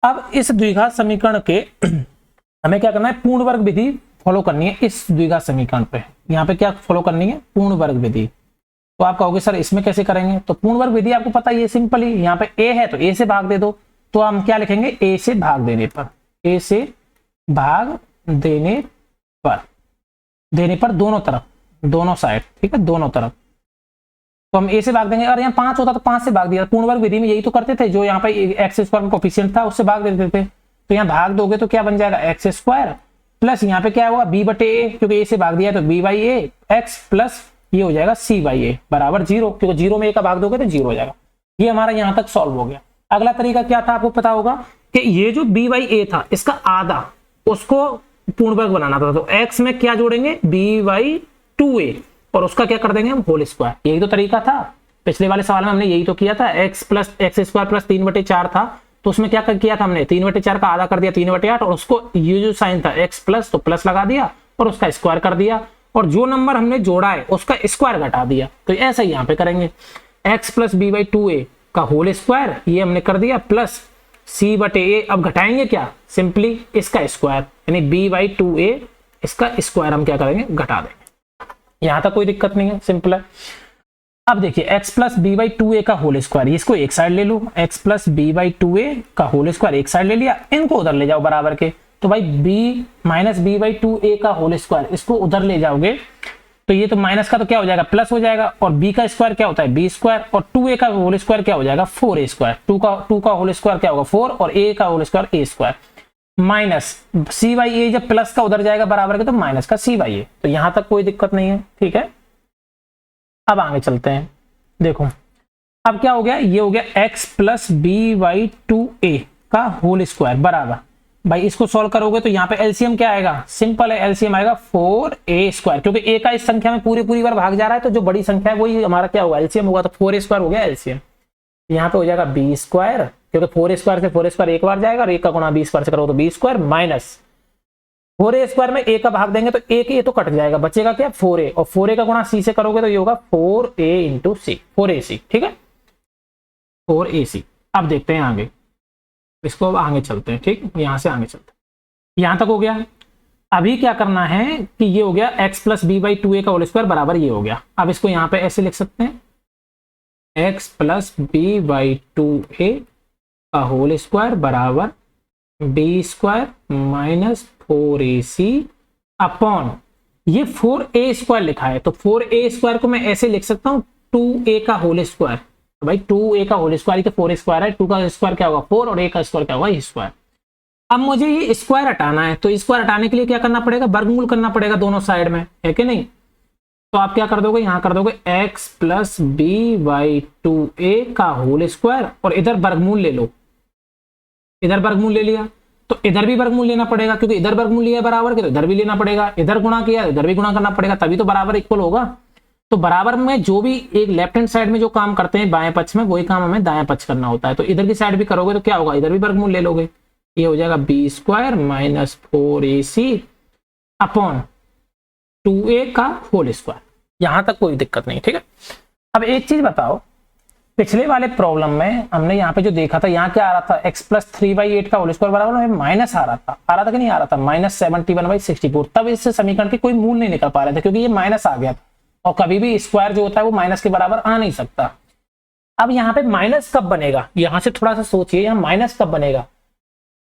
अब इस द्विघात समीकरण के हमें क्या करना है, पूर्ण वर्ग विधि फॉलो करनी है इस द्विघात समीकरण पे। यहाँ पे क्या फॉलो करनी है, पूर्ण वर्ग विधि। तो आप कहोगे सर इसमें कैसे करेंगे? तो पूर्ण वर्ग विधि आपको पता है, ये सिंपल ही, यहाँ पे a है तो a से भाग दे दो। तो हम क्या लिखेंगे, a से भाग देने पर, a से भाग देने पर दोनों तरफ, दोनों साइड। ठीक है, दोनों तरफ। तो हम a से भाग देंगे, और यहाँ 5 होता तो 5 से भाग दिया। पूर्ण वर्ग विधि में यही तो करते थे, जो यहाँ पे x² का कोफिशिएंट था उससे भाग देते थे। तो यहाँ भाग दोगे तो क्या बन जाएगा, x² प्लस यहाँ पे क्या हुआ, b/a, क्योंकि a से भाग दिया तो b/a x प्लस ये हो जाएगा c/a = 0, क्योंकि 0 में a का भाग दोगे तो 0 हो जाएगा। ये हमारा यहाँ तक सॉल्व हो गया। अगला तरीका क्या था, आपको पता होगा कि ये जो b/a था, इसका आधा, उसको पूर्ण वर्ग बनाना था। तो x में क्या जोड़ेंगे, b/2a, और उसका क्या कर देंगे हम, होल स्क्वायर। यही तो तरीका था, पिछले वाले सवाल में हमने यही तो किया था। x + x² + 3/4 था, तो उसमें क्या किया था हमने, 3/4 का आधा कर दिया 3/8, और उसको ये जो साइन था x प्लस, तो प्लस लगा दिया और उसका स्क्वायर कर दिया, और जो नंबर हमने जोड़ा है उसका स्क्वायर घटा दिया। तो ऐसा ही यहाँ पे करेंगे, x + b/2a का होल स्क्वायर ये हमने कर दिया, प्लस c/a। अब घटाएंगे क्या, सिंपली इसका स्क्वायर, यानी b/2a इसका स्क्वायर हम क्या करेंगे, घटा देंगे। यहाँ तक कोई दिक्कत नहीं है, सिंपल है। अब देखिए x + b/2a का होल स्क्वायर, इसको एक साइड ले लो, x + b/2a का होल स्क्वायर एक साइड ले लिया, इनको उधर ले जाओ बराबर के। तो भाई b - b/2a का होल स्क्वायर, इसको उधर ले जाओगे तो ये तो माइनस का तो क्या हो जाएगा, प्लस हो जाएगा। और b का स्क्वायर क्या होता है, b², और 2a का होल स्क्वायर क्या हो जाएगा, 4a²। 2 का होल स्क्वायर क्या होगा, 4, और a का whole square a², minus c/a, जब प्लस का उधर जाएगा बराबर के तो माइनस का c/a। तो यहां तक कोई दिक्कत नहीं है। ठीक है, अब आगे चलते हैं। देखो अब क्या हो गया, ये हो गया x + b/2a का होल स्क्वायर बराबर भाई इसको सॉल्व करोगे तो यहाँ पे एलसीएम क्या आएगा, सिंपल है, एलसीएम आएगा 4a², क्योंकि a का इस संख्या में पूरी बार भाग जा रहा है तो जो बड़ी संख्या है वही हमारा क्या होगा, एलसीएम होगा, तो 4a² हो गया एलसीएम। यहाँ पे हो जाएगा b², क्योंकि 4a² से 4a² एक बार जाएगा और एक का गुणा b² से करो तो b² माइनस 4a² में a का भाग देंगे तो a ये तो कट जाएगा, बचेगा क्या 4a, और 4a का गुणा c से करोगे तो ये होगा 4a इंटू c, 4ac, ठीक है 4ac। अब देखते हैं आगे, इसको अब आगे चलते हैं, ठीक, यहां से आगे चलते हैं, यहां तक हो गया। अभी क्या करना है कि ये हो गया x plus B by 2a का होल स्क्वायर बराबर ये हो गया। अब इसको यहां पे ऐसे लिख सकते हैं, x plus B by 2a का होल स्क्वायर बराबर b² माइनस 4ac अपॉन ये 4a² लिखा है, तो 4a² को मैं ऐसे लिख सकता हूं 2a का होल स्क्वायर, तो भाई 2a का होल स्क्वायर, 4a² है, 2 का स्क्वायर क्या होगा 4 और a का स्क्वायर क्या होगा स्क्वायर। अब मुझे ये स्क्वायर हटाना है, तो स्क्वायर हटाने के लिए क्या करना पड़ेगा, वर्गमूल करना पड़ेगा दोनों साइड में, है कि नहीं। तो आप क्या कर दोगे, यहां कर दोगे x plus B by 2a का होल स्क्वायर और इधर वर्गमूल ले लो, इधर वर्गमूल ले लिया तो इधर भी वर्गमूल लेना पड़ेगा, क्योंकि इधर वर्गमूल लिया बराबर के तो इधर भी लेना पड़ेगा, इधर गुणा किया इधर भी गुणा करना पड़ेगा, तभी तो बराबर इक्वल होगा। तो बराबर में जो भी एक लेफ्ट हैंड साइड में जो काम करते हैं बाएं पक्ष में, वही काम हमें दाएं पक्ष करना होता है। तो इधर की साइड भी करोगे तो क्या होगा, इधर भी वर्गमूल ले लोगे, ये हो जाएगा b² minus 4ac upon 2a का होल स्क्वायर। यहां तक कोई दिक्कत नहीं, ठीक है। अब एक चीज बताओ, पिछले वाले प्रॉब्लम में हमने यहाँ पे जो देखा था, यहाँ क्या आ रहा था, x प्लस 3/8 का होल स्क्वायर बराबर माइनस आ रहा था कि नहीं आ रहा था, माइनस 71/64। तब इससे समीकरण के कोई मूल नहीं निकल पा रहे थे, क्योंकि ये माइनस आ गया था और कभी भी स्क्वायर जो होता है वो माइनस के बराबर आ नहीं सकता। अब यहाँ पे माइनस कब बनेगा, यहां से थोड़ा सा सोचिए, यहाँ माइनस कब बनेगा,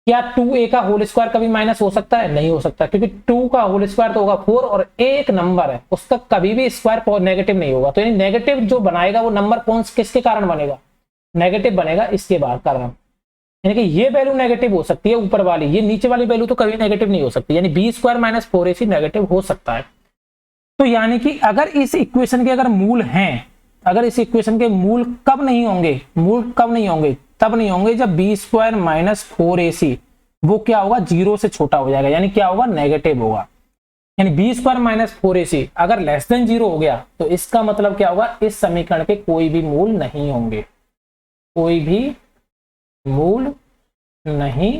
क्या 2a का होल स्क्वायर कभी माइनस हो सकता है, नहीं हो सकता, क्योंकि 2 का होल स्क्वायर तो होगा 4 और a एक नंबर है उसका कभी भी स्क्वायर नेगेटिव नहीं होगा। तो यानी नेगेटिव जो बनाएगा वो नंबर कौन किसके कारण बनेगा, नेगेटिव बनेगा, इसके कारण, यानी कि ये वैल्यू नेगेटिव हो सकती है ऊपर वाली, ये नीचे वाली वैल्यू तो कभी नेगेटिव नहीं हो सकती, यानी b² माइनस 4ac नेगेटिव हो सकता है। तो यानी कि अगर इस इक्वेशन के अगर मूल हैं, अगर इस इक्वेशन के मूल कब नहीं होंगे, मूल कब नहीं होंगे, तब नहीं होंगे जब b² माइनस 4ac वो क्या होगा, 0 से छोटा हो जाएगा, यानी क्या होगा, नेगेटिव होगा। यानी b² माइनस 4ac अगर लेस देन 0 हो गया तो इसका मतलब क्या होगा, इस समीकरण के कोई भी मूल नहीं होंगे, कोई भी मूल नहीं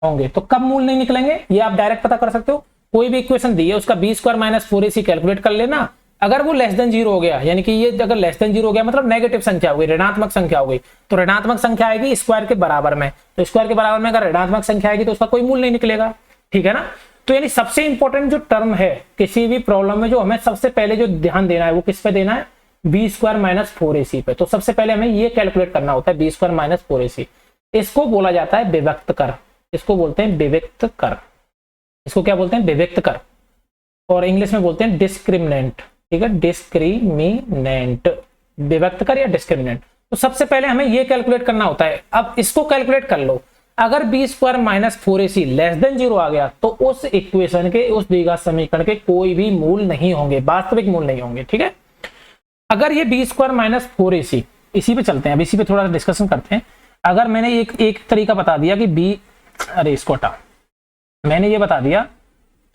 होंगे। तो कब मूल नहीं निकलेंगे ये आप डायरेक्ट पता कर सकते हो, कोई भी इक्वेशन दी है उसका b² माइनस 4ac कैलकुलेट कर लेना, अगर वो लेस देन 0 हो गया, यानी कि ये अगर लेस देन 0 हो गया मतलब नेगेटिव संख्या हो गई, ऋणात्मक संख्या हो गई, तो ऋणात्मक संख्या आएगी स्क्वायर के बराबर में, तो स्क्वायर के बराबर में अगर ऋणात्मक संख्या आएगी तो उसका कोई मूल नहीं निकलेगा, ठीक है ना। तो यानी सबसे इंपॉर्टेंट जो टर्म है किसी भी प्रॉब्लम में, जो हमें सबसे पहले जो ध्यान देना है वो किस पे देना है, b² माइनस 4ac पे। तो सबसे पहले हमें ये कैलकुलेट करना होता है b² माइनस 4ac, इसको बोला जाता है विभक्त कर, इसको बोलते हैं विभक्त कर, इसको क्या बोलते हैं, विभक्त कर, और इंग्लिश में बोलते हैं डिस्क्रिमिनेंट, ठीक है, डिस्क्रिमिनेंट, विभक्त कर या डिस्क्रिमिनेंट। तो सबसे पहले हमें ये कैलकुलेट करना होता है। अब इसको कैलकुलेट कर लो, अगर b² minus 4ac less than 0 आ गया तो उस इक्वेशन के, उस द्विघात समीकरण के कोई भी मूल नहीं होंगे, वास्तविक मूल नहीं होंगे, ठीक है। अगर ये b² माइनस 4ac, इसी पे चलते हैं, अब इसी पे थोड़ा डिस्कशन करते हैं। अगर मैंने एक तरीका बता दिया कि अरे इसको हटा, मैंने ये बता दिया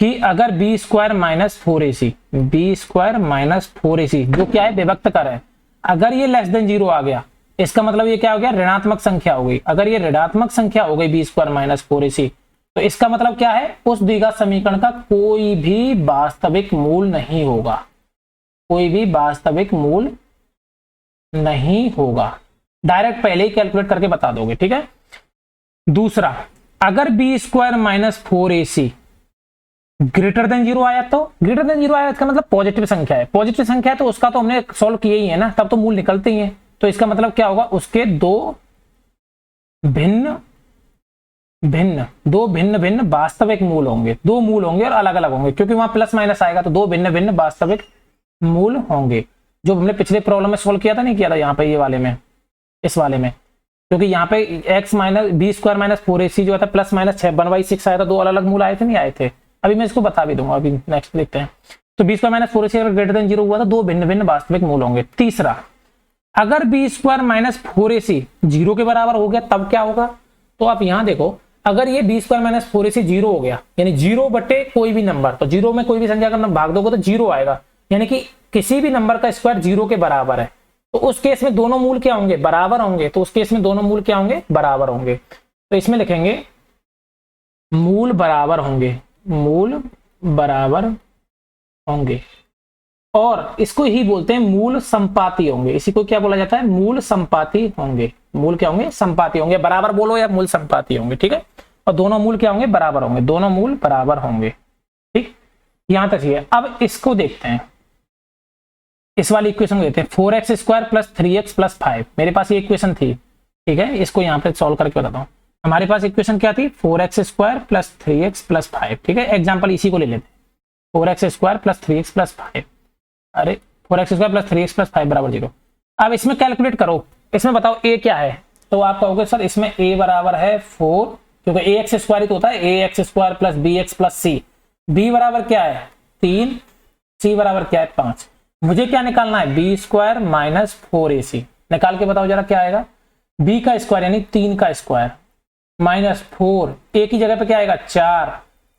कि अगर b² minus 4ac, b² minus 4ac जो क्या है, विभक्त कर है, अगर ये लेस देन 0 आ गया इसका मतलब ये क्या हो गया, ऋणात्मक संख्या हो गई। अगर ये ऋणात्मक संख्या हो गई b² माइनस 4ac तो इसका मतलब क्या है, उस द्विघात समीकरण का कोई भी वास्तविक मूल नहीं होगा, कोई भी वास्तविक मूल नहीं होगा। डायरेक्ट पहले ही कैलकुलेट करके बता दोगे, ठीक है। दूसरा, अगर b² minus 4ac greater than 0 आया, तो ग्रेटर देन 0 आया इसका मतलब पॉजिटिव संख्या है, पॉजिटिव संख्या है तो उसका तो हमने सॉल्व किया ही है ना, तब तो मूल निकलते ही हैं। तो इसका मतलब क्या होगा, उसके दो भिन्न भिन्न वास्तविक मूल होंगे, दो मूल होंगे और अलग अलग होंगे, क्योंकि वहां प्लस माइनस आएगा तो दो भिन्न भिन्न वास्तविक मूल होंगे, जो हमने पिछले प्रॉब्लम में सॉल्व किया था, नहीं किया था यहाँ पे, ये वाले में, इस वाले में, क्योंकि यहाँ पे x minus b² minus 4ac जो था प्लस माइनस 1/6 आया था, दो अलग अलग मूल आए थे, नहीं आए थे, अभी मैं इसको बता भी दूंगा, अभी नेक्स्ट देखते हैं। तो b² माइनस 4ac अगर ग्रेटर देन 0 हुआ तो दो भिन्न भिन्न वास्तविक मूल होंगे। तीसरा, अगर b² माइनस 4ac 0 के बराबर हो गया तब क्या होगा, तो आप यहां देखो, अगर ये B square minus 4ac zero हो गया, यानी जीरो बटे कोई भी नंबर, तो जीरो में कोई भी संख्या का भाग दोगे तो जीरो आएगा, यानी कि किसी भी नंबर का स्क्वायर जीरो के बराबर है, तो उस केस में दोनों मूल क्या होंगे, बराबर होंगे। तो उस केस में दोनों मूल क्या होंगे, बराबर होंगे। तो इसमें लिखेंगे मूल बराबर होंगे, मूल बराबर होंगे, और इसको ही बोलते हैं मूल संपाती होंगे। इसी को क्या बोला जाता है, मूल संपाती होंगे। मूल क्या होंगे, संपाती होंगे। बराबर बोलो या मूल संपाती होंगे, ठीक है। और दोनों मूल क्या होंगे, बराबर होंगे, दोनों मूल बराबर होंगे, ठीक। यहां तक ही है। अब इसको देखते हैं, इस वाली इक्वेशन को देखते हैं। 4x square plus 3x plus 5, मेरे पास ये इक्वेशन थी, ठीक है। इसको यहाँ पे सॉल्व करके बताता हूँ। हमारे पास इक्वेशन क्या थी, 4x square plus 3x plus 5, ठीक है। एग्जाम्पल इसी को ले लेते हैं, 4x square plus 3x plus 5, अरे 4x square plus 3x plus 5 बराबर 0। अब इसमें कैलकुलेट करो, इसमें बताओ a क्या है, तो आप कहोगे सर इसमें a बराबर है 4, क्योंकि ax स्क्वायर तो होता है ax square plus bx plus c। b बराबर क्या है 3, c बराबर क्या है 5। मुझे क्या निकालना है, b स्क्वायर माइनस 4ac। निकाल के बताओ जरा क्या आएगा, b का स्क्वायर यानी 3 का स्क्वायर माइनस 4, a की जगह पे क्या आएगा 4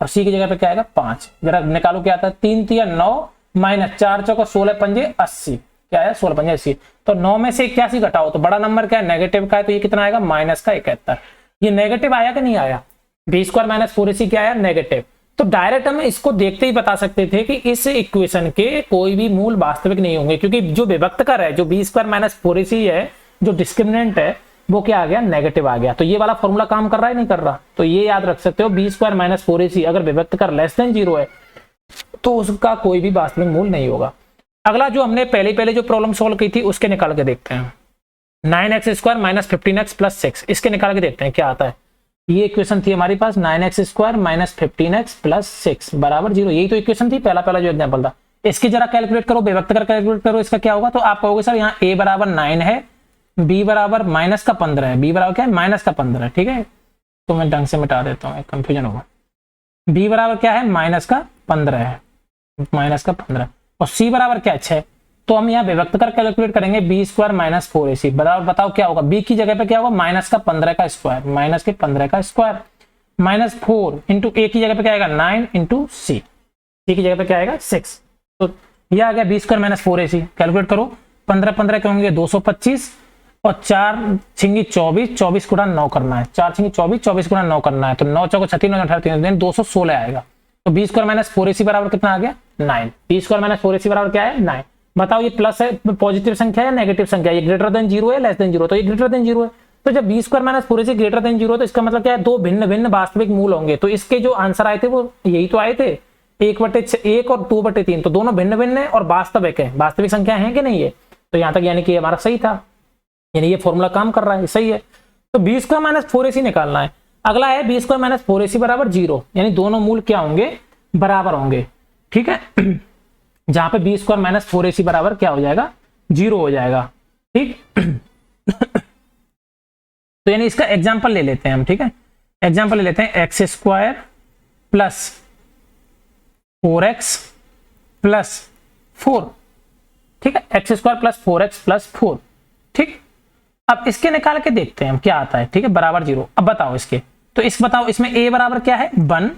और c की जगह पे क्या आएगा 5। जरा निकालो क्या आता है, 3 3 9 माइनस 4 चौका 16 पंजे 80, क्या है 16 पंजे 80। तो 9 में से 81 घटाओ तो बड़ा नंबर क्या है, नेगेटिव का है, तो ये कितना आएगा माइनस का 71। ये नेगेटिव आया कि नहीं आया, बी स्क्वायर माइनस 4ac क्या आया, नेगेटिव। तो डायरेक्ट हम इसको देखते ही बता सकते थे कि इस इक्वेशन के कोई भी मूल वास्तविक नहीं होंगे, क्योंकि जो विभक्त कर है, जो बी स्क्वायर माइनस 4ac है, जो डिस्क्रिमिनेंट है, वो क्या आ गया, नेगेटिव आ गया। तो ये वाला फॉर्मूला काम कर रहा है नहीं कर रहा, तो ये याद रख सकते हो, बी स्क्वायर माइनस 4ac अगर विभक्त कर लेस देन 0 है तो उसका कोई भी वास्तविक मूल नहीं होगा। अगला जो हमने पहले जो प्रॉब्लम सॉल्व की थी उसके निकाल के देखते हैं। 9x square minus 15x plus 6, इसके निकाल के देखते हैं क्या आता है। ये इक्वेशन थी हमारे पास, 9x square minus 15x plus 6 बराबर 0। यही तो इक्वेशन थी, पहला जो एग्जाम्पल था। इसकी जरा कैलकुलेट करो, विभक्त कर कैलकुलेट करो, इसका क्या होगा। तो आप कहोगे सर यहाँ a बराबर 9 है, b बराबर माइनस का 15 है, b बराबर क्या है माइनस का 15, ठीक है। तो मैं ढंग से मिटा देता हूँ, कंफ्यूजन होगा। b बराबर क्या है माइनस का 15 है, माइनस का 15, और c बराबर क्या 6। तो हम यहाँ विभक्त कर कैलकुलेट करेंगे, बी स्क्वायर माइनस 4ac बराबर, बताओ क्या होगा, b की जगह पे क्या होगा माइनस का 15 का स्क्वायर, माइनस के 15 का स्क्वायर माइनस 4 इंटू a की जगह पे क्या आएगा 9 इंटू c की जगह पे क्या आएगा 6। तो ये आ गया B square minus 4ac। Calculate करो, 15 15 के होंगे 225 और 4 छिंगी 24, 24 गुणा 9 करना है, 4 छिंगी 24, 24 गुणा 9 करना है, तो 9 चौको 36, 9 18, 216 आएगा। तो बी स्क्वायर माइनस 4ac बराबर कितना आ गया 9। बी स्क्वायर माइनस 4ac बराबर क्या है 9। बताओ ये प्लस है, पॉजिटिव संख्या है या नेगेटिव संख्या, ये ग्रेटर देन 0 है लेस देन 0, तो ये ग्रेटर देन 0 है। तो जब B square minus 4ac greater than 0 तो इसका मतलब क्या है, दो भिन्न भिन्न वास्तविक मूल होंगे। तो इसके जो आंसर आए थे वो यही तो आए थे, 1/1 और 2/3, तो दोनों भिन्न भिन्न है और वास्तविक है, वास्तविक संख्या है कि नहीं है। तो यहां तक यानी कि हमारा सही था, यानी ये फॉर्मूला काम कर रहा है, सही है। तो बी स्क्वायर माइनस 4ac निकालना है। अगला है बी स्क्वायर माइनस 4ac बराबर 0, यानी दोनों मूल क्या होंगे, बराबर होंगे, ठीक है। जहां पे बी स्क्वायर माइनस 4ac बराबर क्या हो जाएगा 0 हो जाएगा, ठीक। तो यानी इसका एग्जांपल ले लेते हैं हम, ठीक है। एग्जांपल ले लेते हैं, x square plus 4x plus 4, ठीक है। X square plus 4x plus 4, ठीक। अब इसके निकाल के देखते हैं हम क्या आता है, ठीक है, बराबर 0। अब बताओ इसके, तो इस बताओ इसमें a बराबर क्या है 1,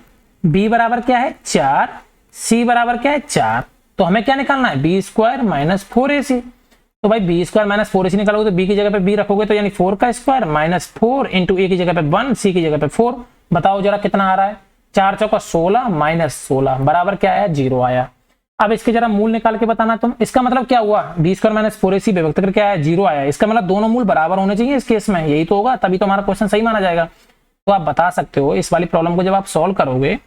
b बराबर क्या है 4, c बराबर क्या है 4। तो हमें क्या निकालना है, बी स्क्वायर माइनस 4ac। तो भाई बी स्क्वायर माइनस 4ac निकालोगे तो b की जगह पे b रखोगे तो यानी 4 का स्क्वायर माइनस 4 इंटू a की जगह पे 1, c की जगह पे 4। बताओ जरा कितना आ रहा है, 4 चौका 16 माइनस 16 बराबर क्या आया 0 आया। अब इसके जरा मूल निकाल के बताना तुम। इसका मतलब क्या हुआ, बी स्क्वायर माइनस 4ac विभक्त करके आया 0 आया, इसका मतलब दोनों मूल बराबर होने चाहिए इस केस में, यही तो होगा, तभी तो हमारा क्वेश्चन सही माना जाएगा। तो आप बता सकते हो इस वाली प्रॉब्लम को जब आप सॉल्व करोगे,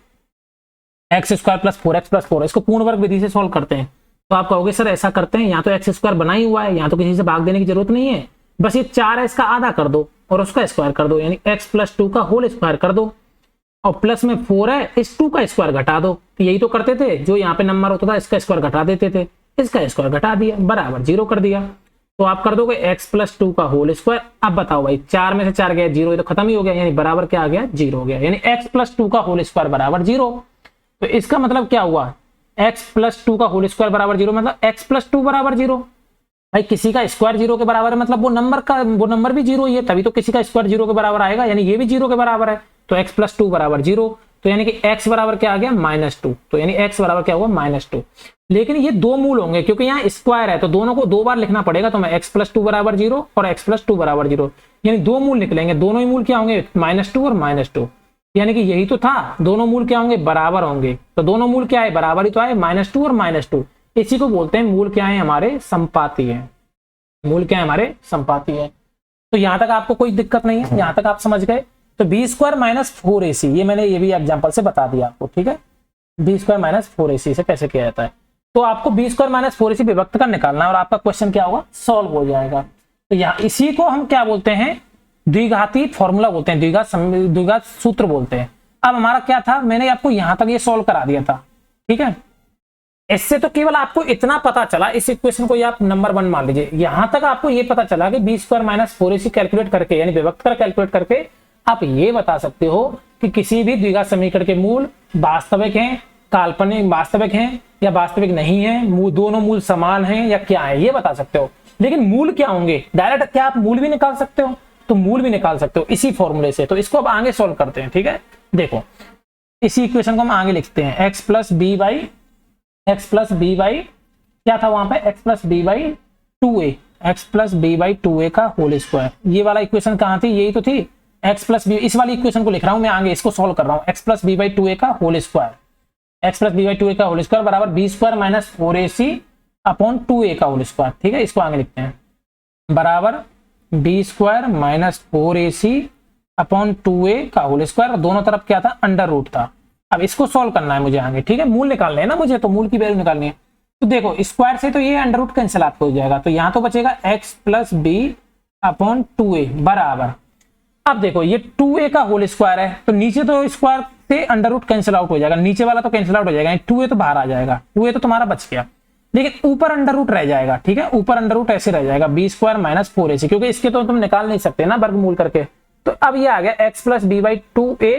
x square plus 4x plus 4, इसको पूर्ण वर्ग विधि से सॉल्व करते हैं, तो आप कहोगे सर ऐसा करते हैं, यहाँ तो एक्स स्क्वायर बना ही हुआ है, यहाँ तो किसी से भाग देने की जरूरत नहीं है, बस ये 4 है इसका आधा कर दो और उसका स्क्वायर कर दो, यानी x प्लस 2 का होल स्क्वायर कर दो, और प्लस में 4 है, इस 2 का स्क्वायर घटा दो। यही तो करते थे, जो यहाँ पे नंबर होता था इसका स्क्वायर घटा देते थे, इसका स्क्वायर घटा दिया, बराबर 0 कर दिया। तो आप कर दोगे x प्लस 2 का होल स्क्वायर। अब बताओ भाई 4 में से 4 गया 0, ये तो खत्म ही हो गया, यानी बराबर क्या आ गया 0 हो गया, यानी x प्लस 2 का होल स्क्वायर बराबर 0। तो इसका मतलब क्या हुआ, x प्लस 2 का होल स्क्वायर बराबर 0, मतलब x प्लस 2 बराबर 0। भाई किसी का स्क्वायर 0 के बराबर है, मतलब वो नंबर भी 0 ही है, तभी तो किसी का स्क्वायर 0 के बराबर आएगा, यानी ये भी 0 के बराबर है। तो x प्लस 2 बराबर 0, तो यानी कि x बराबर क्या आ गया -2, तो यानी x बराबर क्या हुआ -2। लेकिन ये दो मूल होंगे क्योंकि यहाँ स्क्वायर है तो दोनों को दो बार लिखना पड़ेगा, तो मैं x प्लस 2 बराबर 0 और x प्लस 2 बराबर 0, यानी दो मूल निकलेंगे, दोनों ही मूल क्या होंगे -2 और -2, यानी कि यही तो था, दोनों मूल क्या होंगे बराबर होंगे, तो दोनों मूल क्या है बराबर ही तो आए, -2 और -2, इसी को बोलते हैं मूल क्या है हमारे संपाती है, मूल क्या है हमारे संपाती है। तो यहां तक आपको कोई दिक्कत नहीं है, यहां तक आप समझ गए। तो b² - 4ac ये मैंने ये भी एग्जांपल से बता दिया आपको, ठीक है, b² - 4ac से कैसे किया जाता है। तो आपको b² - 4ac विभक्त कर निकालना है और आपका क्वेश्चन क्या होगा सॉल्व हो जाएगा। तो यहाँ इसी को हम क्या बोलते हैं द्विघाती फॉर्मूला बोलते हैं, द्विघात सूत्र बोलते हैं। अब हमारा क्या था, मैंने आपको यहां तक ये सॉल्व करा दिया था, ठीक है, इससे तो केवल आपको इतना पता चला, इस इक्वेशन को आप नंबर 1 मान लीजिए, यहां तक आपको ये पता चला कि b² - 4ac कैलकुलेट करके यानी विभक्त कर कैलकुलेट करके आप ये बता सकते हो कि किसी भी द्विघात समीकरण के मूल वास्तविक हैं, काल्पनिक वास्तविक हैं या वास्तविक नहीं है, दोनों मूल समान हैं या क्या है, ये बता सकते हो। लेकिन मूल क्या होंगे डायरेक्ट क्या आप मूल भी निकाल सकते हो, तो मूल भी निकाल सकते हो इसी फॉर्मूले से। तो इसको अब आगे सॉल्व करते हैं, ठीक है, देखो इसी इक्वेशन को हम आगे लिखते हैं, x प्लस b बाई क्या था वहां पे x plus b by 2a, x plus b by 2a का होल स्क्वायर, ये वाला इक्वेशन कहां थी, यही तो थी x प्लस b, इस वाली इक्वेशन को लिख रहा हूं मैं आगे, इसको सॉल्व कर रहा हूं, x plus b by 2a का whole square, x plus b by 2a का होल स्क्वायर बराबर b² - 4ac अपॉन 2a का होल स्क्वायर, ठीक है, इसको आगे लिखते हैं बराबर b² - 4ac अपॉन 2a का होल स्क्वायर, दोनों तरफ क्या था अंडर रूट था। अब इसको सॉल्व करना है मुझे आगे, ठीक है, मूल निकालने हैं ना मुझे, तो मूल की वैल्यू निकालनी है। तो देखो स्क्वायर से तो ये अंडर रूट कैंसिल आउट हो जाएगा, तो यहां तो बचेगा x plus b upon 2a बराबर, अब देखो ये 2a का होल स्क्वायर है तो नीचे तो स्क्वायर से अंडर रूट कैंसिल आउट हो जाएगा, नीचे वाला तो कैंसिल आउट हो जाएगा, 2a तो बाहर आ जाएगा, 2a तो तुम्हारा बच गया, लेकिन ऊपर अंडर रूट रह जाएगा, ठीक है, ऊपर अंडर रूट ऐसे रह जाएगा b² - 4ac, क्योंकि इसके तो तुम निकाल नहीं सकते ना वर्गमूल करके। तो अब ये आ गया x plus b by 2a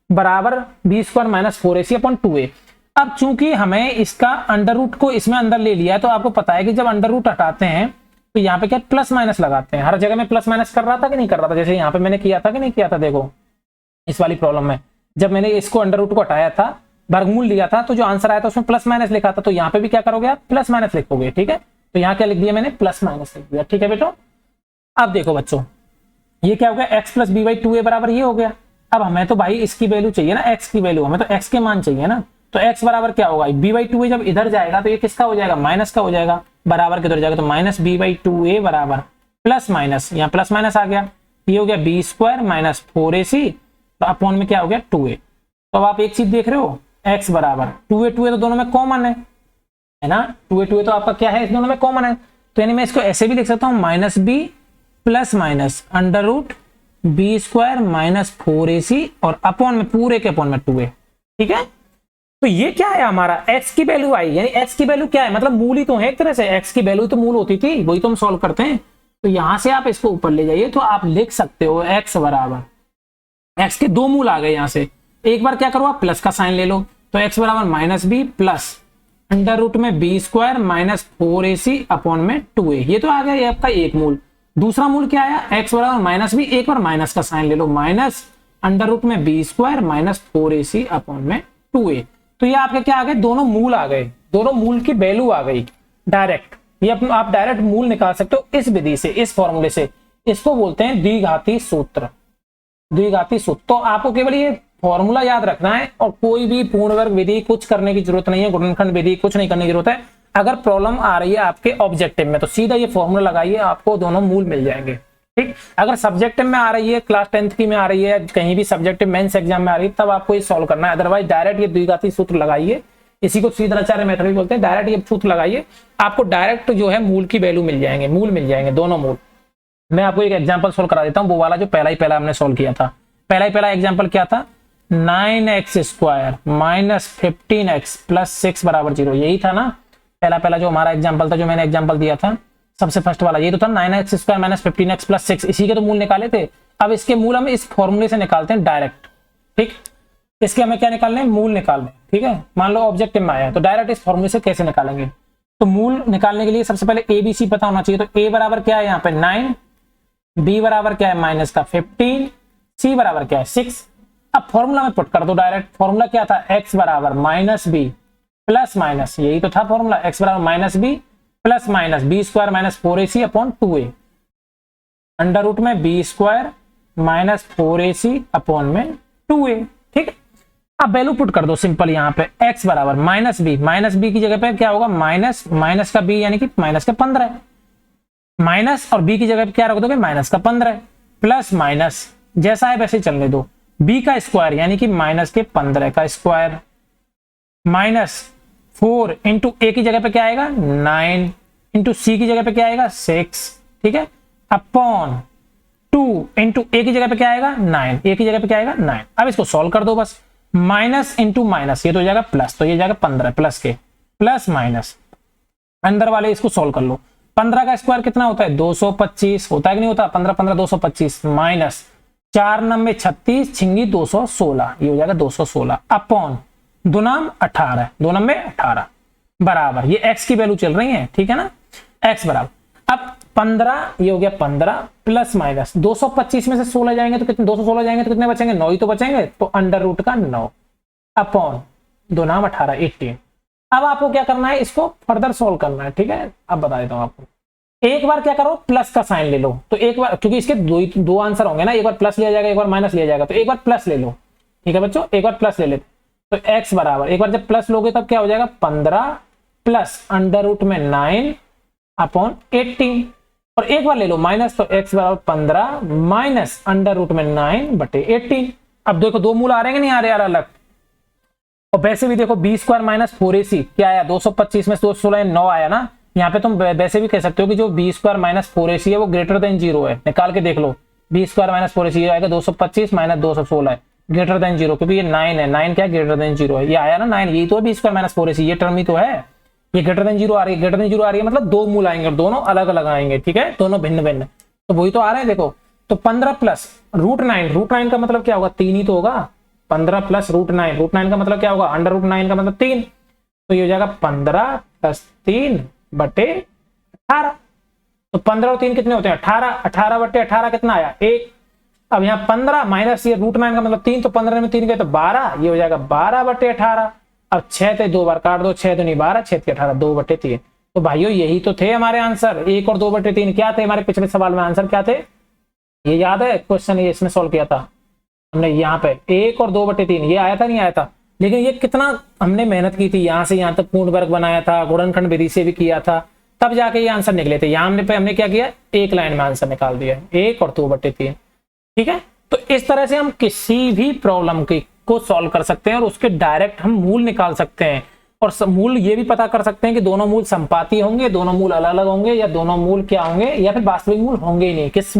बराबर b² - 4ac अपॉन 2a। अब चूंकि हमें इसका अंडर रूट को इसमें अंदर ले लिया है, तो आपको पता है कि जब अंडर रूट हटाते हैं तो यहाँ पे क्या प्लस माइनस लगाते हैं, हर जगह में प्लस माइनस कर रहा था कि नहीं कर रहा था, जैसे यहाँ पे मैंने किया था कि नहीं किया था, देखो इस वाली प्रॉब्लम में जब मैंने इसको अंडर रूट को हटाया था, वर्गमूल लिया था, तो जो आंसर आया था उसमें प्लस माइनस लिखा था, तो यहाँ पे भी क्या करोगे आप प्लस माइनस लिखोगे, ठीक है, तो यहाँ क्या लिख दिया मैंने प्लस माइनस लिख दिया, ठीक है बेटो। अब देखो बच्चों ये क्या हो गया x plus b by 2a बराबर ये हो गया। अब हमें तो भाई इसकी वैल्यू चाहिए ना, x की वैल्यू, हमें तो x के मान चाहिए ना, तो x बराबर क्या होगा b बाई 2a, जब इधर जाएगा तो ये किसका हो जाएगा माइनस का हो जाएगा, बराबर किधर जाएगा तो माइनस b बाई 2a बराबर प्लस माइनस, यहाँ प्लस माइनस आ गया, ये हो गया b² - 4ac तो अपॉन में क्या हो गया 2a। तो अब आप एक चीज देख रहे हो x बराबर 2a तो दोनों में कॉमन है ना, 2a तो आपका क्या है इस दोनों में कॉमन है, तो यानी मैं इसको ऐसे भी लिख सकता हूँ -b plus minus under root b² - 4ac और अपॉन में पूरे के अपॉन में 2a, ठीक है। तो ये क्या है हमारा x की वैल्यू आई, यानी x की वैल्यू क्या है, मतलब मूल ही तो है एक तरह से, x की वैल्यू तो मूल होती थी, वही तो हम सॉल्व करते हैं। तो यहां से आप इसको ऊपर ले जाइए तो आप लिख सकते हो x बराबर, x के दो मूल आ गए, यहां से एक बार क्या करो आप प्लस का साइन ले लो, तो x बराबर -b प्लस अंडर रूट में b² - 4ac अपॉन में 2a, ये तो आ गया ये आपका एक मूल। दूसरा मूल क्या आया x बराबर -b, एक बार माइनस का साइन ले लो, माइनस अंडर रूट में b² - 4ac अपॉन में 2a, तो ये आपके क्या आ गए दोनों मूल आ गए, दोनों मूल की वैल्यू आ गई डायरेक्ट, ये आप डायरेक्ट मूल निकाल सकते हो इस विधि से, इस फॉर्मूले से, इसको बोलते हैं द्विघाती सूत्र, द्विघाती सूत्र। तो आपको केवल ये फॉर्मूला याद रखना है और कोई भी पूर्ण वर्ग विधि कुछ करने की जरूरत नहीं है, गुणनखंड विधि कुछ नहीं करने की जरूरत है। अगर प्रॉब्लम आ रही है आपके ऑब्जेक्टिव में तो सीधा ये फॉर्मूला लगाइए, आपको दोनों मूल मिल जाएंगे, ठीक। अगर सब्जेक्टिव में आ रही है, क्लास 10th की में आ रही है, कहीं भी सब्जेक्टिव मेंस एग्जाम में आ रही है, तब आपको ये सॉल्व करना है, अदरवाइज डायरेक्ट ये द्विघाती सूत्र लगाइए, इसी को सीधाचार्य मेथड भी बोलते हैं, डायरेक्ट ये सूत्र लगाइए, आपको डायरेक्ट जो है मूल की वैल्यू मिल जाएंगे, मूल मिल जाएंगे दोनों मूल। मैं आपको एक एग्जाम्पल सोल्व करा देता हूँ, वो वाला जो पहला हमने सोल्व किया था, पहला एग्जाम्पल क्या था 9x² - 15x + 6 = 0, यही था ना पहला जो हमारा एग्जाम्पल था, जो मैंने एग्जाम्पल दिया था सबसे फर्स्ट वाला, ये तो था 9x² - 15x + 6, इसी के तो मूल निकाले थे। अब इसके मूल हम इस फॉर्मूले से निकालते हैं डायरेक्ट, ठीक, इसके हमें क्या निकालने हैं मूल निकालने, ठीक है। मान लो ऑब्जेक्टिव में आया है तो डायरेक्ट इस फॉर्मूले से कैसे निकालेंगे, तो मूल निकालने के लिए सबसे पहले ABC पता होना चाहिए, तो A बराबर क्या है यहाँ पे 9, B बराबर क्या है -15, C बराबर क्या है 6, अब फॉर्मूला में पुट कर दो डायरेक्ट। फॉर्मूला क्या था, x बराबर माइनस बी प्लस माइनस, यही तो था फॉर्मूला, x बराबर minus b plus minus b square minus 4ac upon 2a, under root में b square minus 4ac upon में 2a। ठीक है, अब वैल्यू पुट कर दो सिंपल यहाँ पे, x बराबर माइनस बी की जगह पे क्या होगा, माइनस माइनस का b यानी कि माइनस का 15, माइनस और b की जगह पे क्या रख दोगे, माइनस का 15 प्लस माइनस जैसा है वैसे चलने दो, b का स्क्वायर यानी कि माइनस के 15 का स्क्वायर माइनस 4 इंटू ए की जगह पे क्या आएगा 9 इंटू सी की जगह पे क्या आएगा 6, ठीक है, अपॉन 2 इंटू ए की जगह पे क्या आएगा 9, ए की जगह पे क्या आएगा 9। अब इसको सॉल्व कर दो बस, माइनस इंटू माइनस, ये तो हो जाएगा प्लस, तो ये जाएगा 15 प्लस के प्लस माइनस, अंदर वाले इसको सॉल्व कर लो। 15 का स्क्वायर कितना होता है 225 होता है कि नहीं होता, 15 15 225 माइनस 4 9 36 छिंगी 216, ये हो जाएगा 216 अपॉन 2 नाम 18, 2 9 18 बराबर, ये x की वैल्यू चल रही है, ठीक है ना, x बराबर, अब 15 ये हो गया 15 प्लस माइनस 225 में से 16 जाएंगे तो कितने, 216 जाएंगे तो कितने बचेंगे, 9 ही तो बचेंगे, तो अंडर रूट का 9 अपॉन 2 नाम 18 18। अब आपको क्या करना है, इसको फर्दर सोल्व करना है, ठीक है, अब बता देता हूं आपको। एक बार क्या करो, प्लस का साइन ले लो, तो एक बार, क्योंकि इसके दो आंसर होंगे ना, एक बार प्लस लिया जाएगा एक बार माइनस लिया जाएगा, तो एक बार प्लस ले लो, ठीक है बच्चों, एक बार प्लस ले लेते, तो x बराबर, एक बार जब प्लस लोगे तब क्या हो जाएगा 15 प्लस अंडर रूट में 9 अपॉन 18, और एक बार ले लो माइनस, तो x बराबर 15 माइनस अंडर रूट में 9 बटे 18। अब देखो दो मूल आ रहे हैं नहीं आ रहे यार अलग, और वैसे भी देखो बी स्क्वायर माइनस 4ac क्या आया, 225 में 216 9 आया ना, यहाँ पे तुम वैसे भी कह सकते हो कि जो बी स्क्वायर माइनस 4ac है वो ग्रेटर देन 0 है, निकाल के देख लो, बी स्क्वायर माइनस 4ac आएगा 225 माइनस 216 है ग्रेटर देन 0, क्योंकि ये 9 है, 9 क्या ग्रेटर देन 0 है, ये आया ना 9, यही तो है बी स्क्वायर माइनस 4ac, ये टर्म ही तो है, ये ग्रेटर देन 0 आ रही है, ग्रेटर देन 0 आ रही है मतलब दो मूल आएंगे और दोनों अलग अलग आएंगे, ठीक है, दोनों भिन्न भिन्न, तो वही तो आ रहे हैं देखो, तो 15 प्लस रूट 9 का मतलब क्या होगा 3 ही तो होगा, 15 प्लस रूट 9 का मतलब क्या होगा अंडर रूट 9 का मतलब 3, तो ये हो जाएगा 15 प्लस 3 बटे 18, तो 15 और 3 कितने होते हैं 18, 18 बटे 18 कितना आया 1, अब यहाँ 15 माइनस ये रूट 9 का मतलब 3, तो 15 में 3 गए तो 12, ये हो जाएगा 12 बटे 18, अब 6 थे 2 बार काट दो, 6 तो नहीं 12, 6 के 18 2 बटे 3, तो भाइयों यही तो थे हमारे आंसर, 1 और 2 बटे 3 क्या थे हमारे पिछले सवाल में आंसर क्या थे, ये याद है क्वेश्चन, ये इसमें सोल्व किया था हमने, यहाँ पे 1 और 2 बटे 3 ये आया था नहीं आया था, लेकिन ये कितना हमने मेहनत की थी, यहाँ से यहाँ तक पूर्ण वर्ग बनाया था, गुणनखंड विधि से भी किया था, तब जाके ये आंसर निकले थे, यहाँ हमने क्या किया एक लाइन में आंसर निकाल दिया 1 और 2 बटे 3, ठीक है। तो इस तरह से हम किसी भी प्रॉब्लम को सॉल्व कर सकते हैं और उसके डायरेक्ट हम मूल निकाल सकते हैं, और मूल ये भी पता कर सकते हैं कि दोनों मूल संपाती होंगे, दोनों मूल अलग अलग होंगे, या दोनों मूल क्या होंगे, या फिर वास्तविक मूल होंगे ही नहीं, किस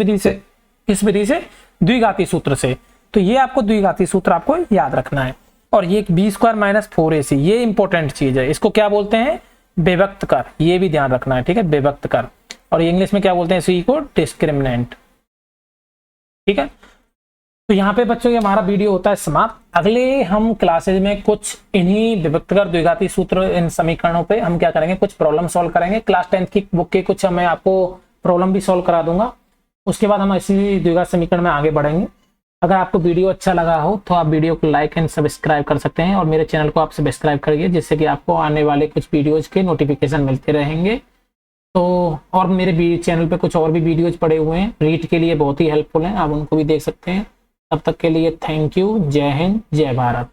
विधि से द्विघाती सूत्र से। तो ये आपको द्विघाती सूत्र आपको याद रखना है, और ये बी स्क्वायर माइनस 4ac ये इंपॉर्टेंट चीज है, इसको क्या बोलते हैं विभक्त कर, ये भी ध्यान रखना है, ठीक है, विभक्त कर, और इंग्लिश में क्या बोलते हैं इसी को डिस्क्रिमिनेंट, ठीक है। तो यहाँ पे बच्चों ये हमारा वीडियो होता है समाप्त, अगले हम क्लासेज में कुछ इन्हीं विभक्त कर द्विघाती सूत्र इन समीकरणों पे हम क्या करेंगे, कुछ प्रॉब्लम सॉल्व करेंगे, क्लास 10th की बुक के कुछ मैं आपको प्रॉब्लम भी सॉल्व करा दूंगा, उसके बाद हम इसी द्विघात समीकरण में आगे बढ़ेंगे। अगर आपको वीडियो अच्छा लगा हो तो आप वीडियो को लाइक एंड सब्सक्राइब कर सकते हैं, और मेरे चैनल को आप सब्सक्राइब करिए, जिससे कि आपको आने वाले कुछ वीडियोज के नोटिफिकेशन मिलते रहेंगे। तो और मेरे चैनल पे कुछ और भी वीडियोज पड़े हुए हैं रीड के लिए, बहुत ही हेल्पफुल हैं, आप उनको भी देख सकते हैं। तब तक के लिए थैंक यू, जय हिंद, जय भारत।